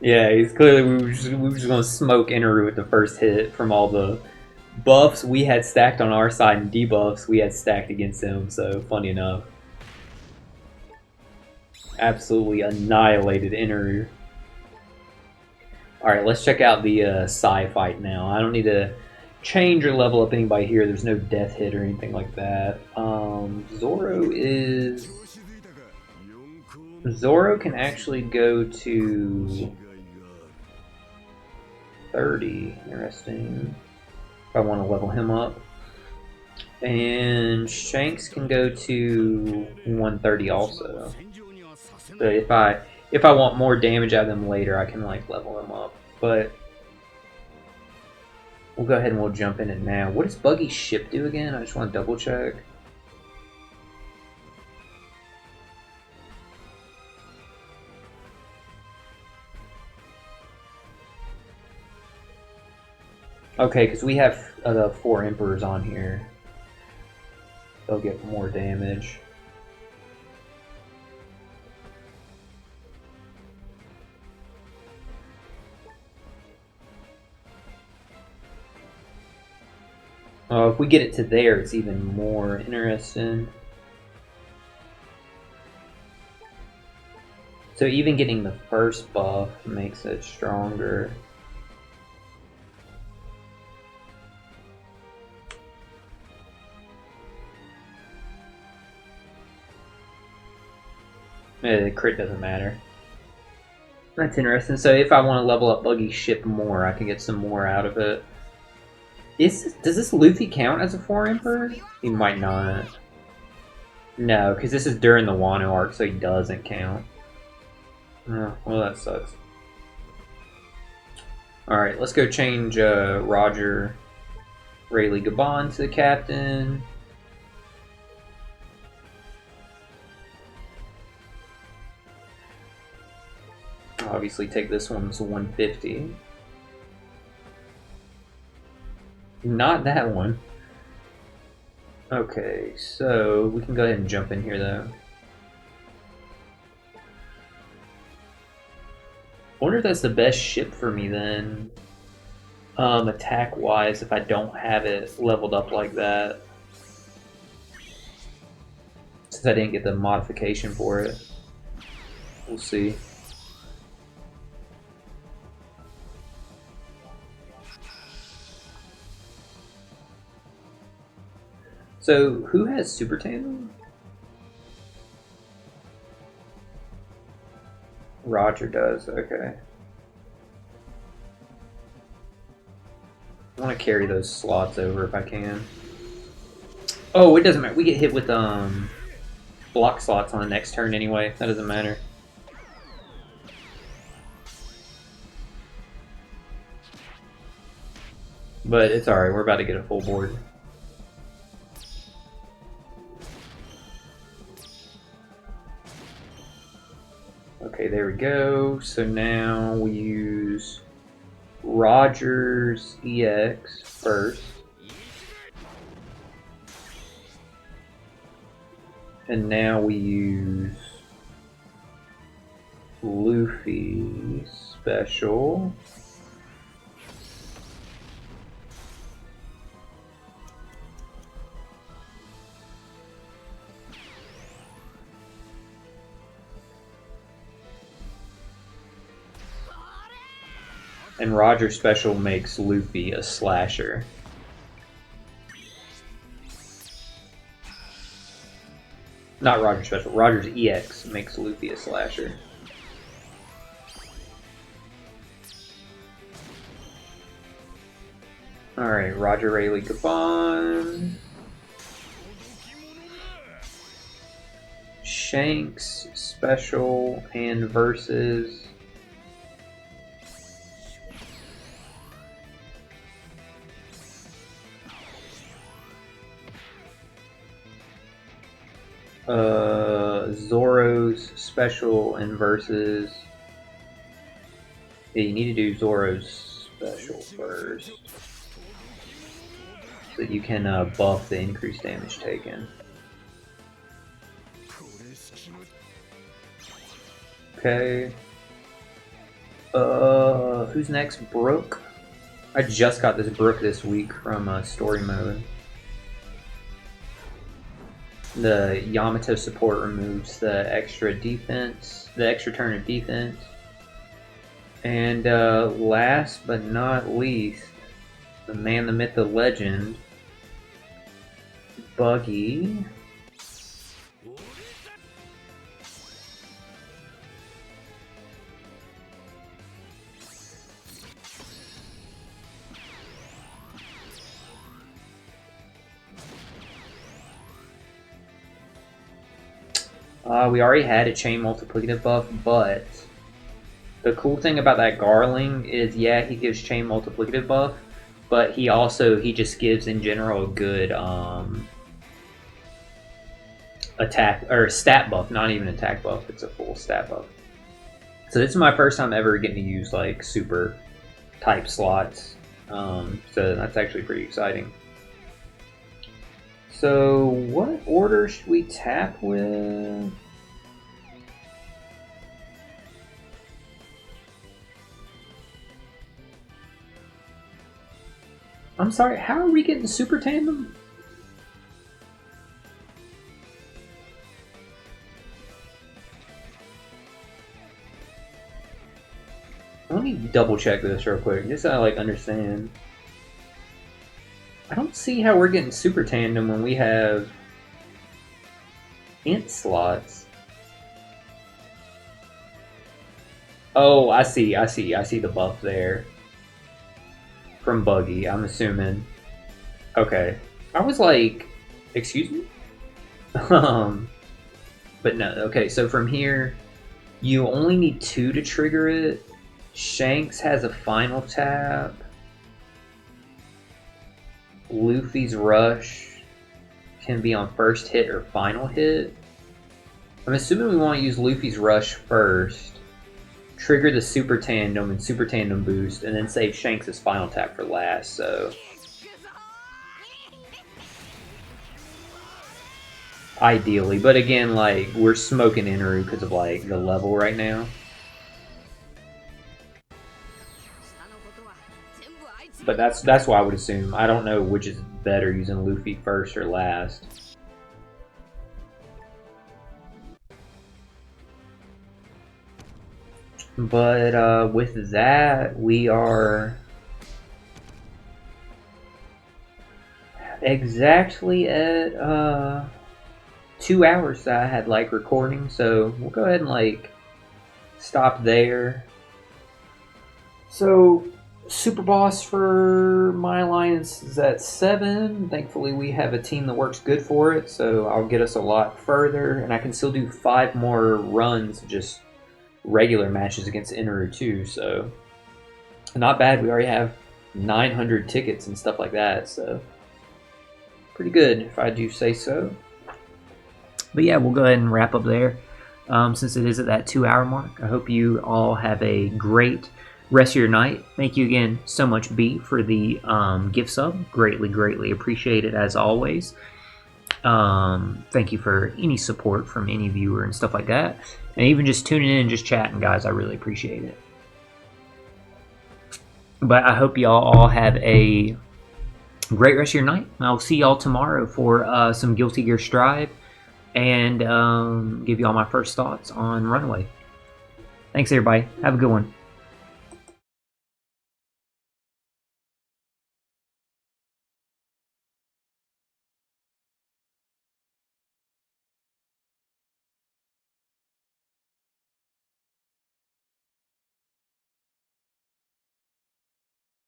S1: Yeah, he's clearly we were just gonna smoke Eneru at the first hit from all the buffs we had stacked on our side and debuffs we had stacked against him, so funny enough. Absolutely annihilated Eneru. Alright, let's check out the Psy fight now. I don't need to change or level up anybody here. There's no death hit or anything like that. Zoro can actually go to 30. Interesting. If I want to level him up. And Shanks can go to 130 also. So if I want more damage out of them later, I can like level them up. But we'll go ahead and we'll jump in it now. What does Buggy's ship do again? I just want to double check. Okay, because we have the 4 Emperors on here. They'll get more damage. If we get it to there, it's even more interesting. So even getting the first buff makes it stronger. The crit doesn't matter. That's interesting. So if I want to level up Buggy's ship more, I can get some more out of it. Does this Luffy count as a 4 Emperor? He might not. No, because this is during the Wano arc, so he doesn't count. Oh, well, that sucks. Alright, let's go change Roger Rayleigh Gabon to the captain. Obviously take this one's 150. Not that one. Okay, so we can go ahead and jump in here though. I wonder if that's the best ship for me then. Attack wise, if I don't have it leveled up like that. Since I didn't get the modification for it. We'll see. So, who has Super Tandem? Roger does, okay. I want to carry those slots over if I can. Oh, it doesn't matter. We get hit with block slots on the next turn anyway. That doesn't matter. But it's alright. We're about to get a full board. Okay, there we go. So now we use Roger's EX first. And now we use Luffy special. And Roger special makes Luffy a slasher. Not Roger Special. Roger's EX makes Luffy a slasher. Alright, Roger Rayleigh Gabon. Shanks Special and versus Zoro's Special and versus. Yeah, you need to do Zoro's Special first, so that you can buff the increased damage taken. Okay. Who's next? Brook. I just got this Brook this week from story mode. The Yamato support removes the extra defense, the extra turn of defense. And last but not least, the man, the myth, the legend, Buggy. We already had a chain multiplicative buff, but the cool thing about that Garling is, yeah, he gives chain multiplicative buff, but he just gives in general a good attack or stat buff, not even attack buff. It's a full stat buff. So this is my first time ever getting to use like super type slots, so that's actually pretty exciting. So what order should we tap with? I'm sorry, how are we getting Super Tandem? Let me double check this real quick, just so I understand. I don't see how we're getting Super Tandem when we have int slots. Oh, I see the buff there. From Buggy, I'm assuming. Okay. I was like, excuse me? But no, okay, so from here, you only need 2 to trigger it. Shanks has a final tap. Luffy's Rush can be on first hit or final hit. I'm assuming we want to use Luffy's Rush first, trigger the Super Tandem and Super Tandem boost, and then save Shanks' final tap for last, so... Ideally, but again, like, we're smoking Eneru because of, like, the level right now. But that's what I would assume. I don't know which is better, using Luffy first or last. But with that, we are exactly at 2 hours that I had like recording, so we'll go ahead and like stop there. So Super Boss for my alliance is at 7. Thankfully we have a team that works good for it, so I'll get us a lot further, and I can still do 5 more runs, just regular matches against Eneru too, so not bad. We already have 900 tickets and stuff like that, so pretty good if I do say so. But yeah, we'll go ahead and wrap up there since it is at that 2-hour mark. I hope you all have a great rest of your night. Thank you again so much, B, for the gift sub. Greatly appreciate it as always. Thank you for any support from any viewer and stuff like that, and even just tuning in and just chatting, guys. I really appreciate it. But I hope y'all all have a great rest of your night. I'll see y'all tomorrow for some Guilty Gear Strive, and give y'all my first thoughts on Runaway. Thanks everybody, have a good one.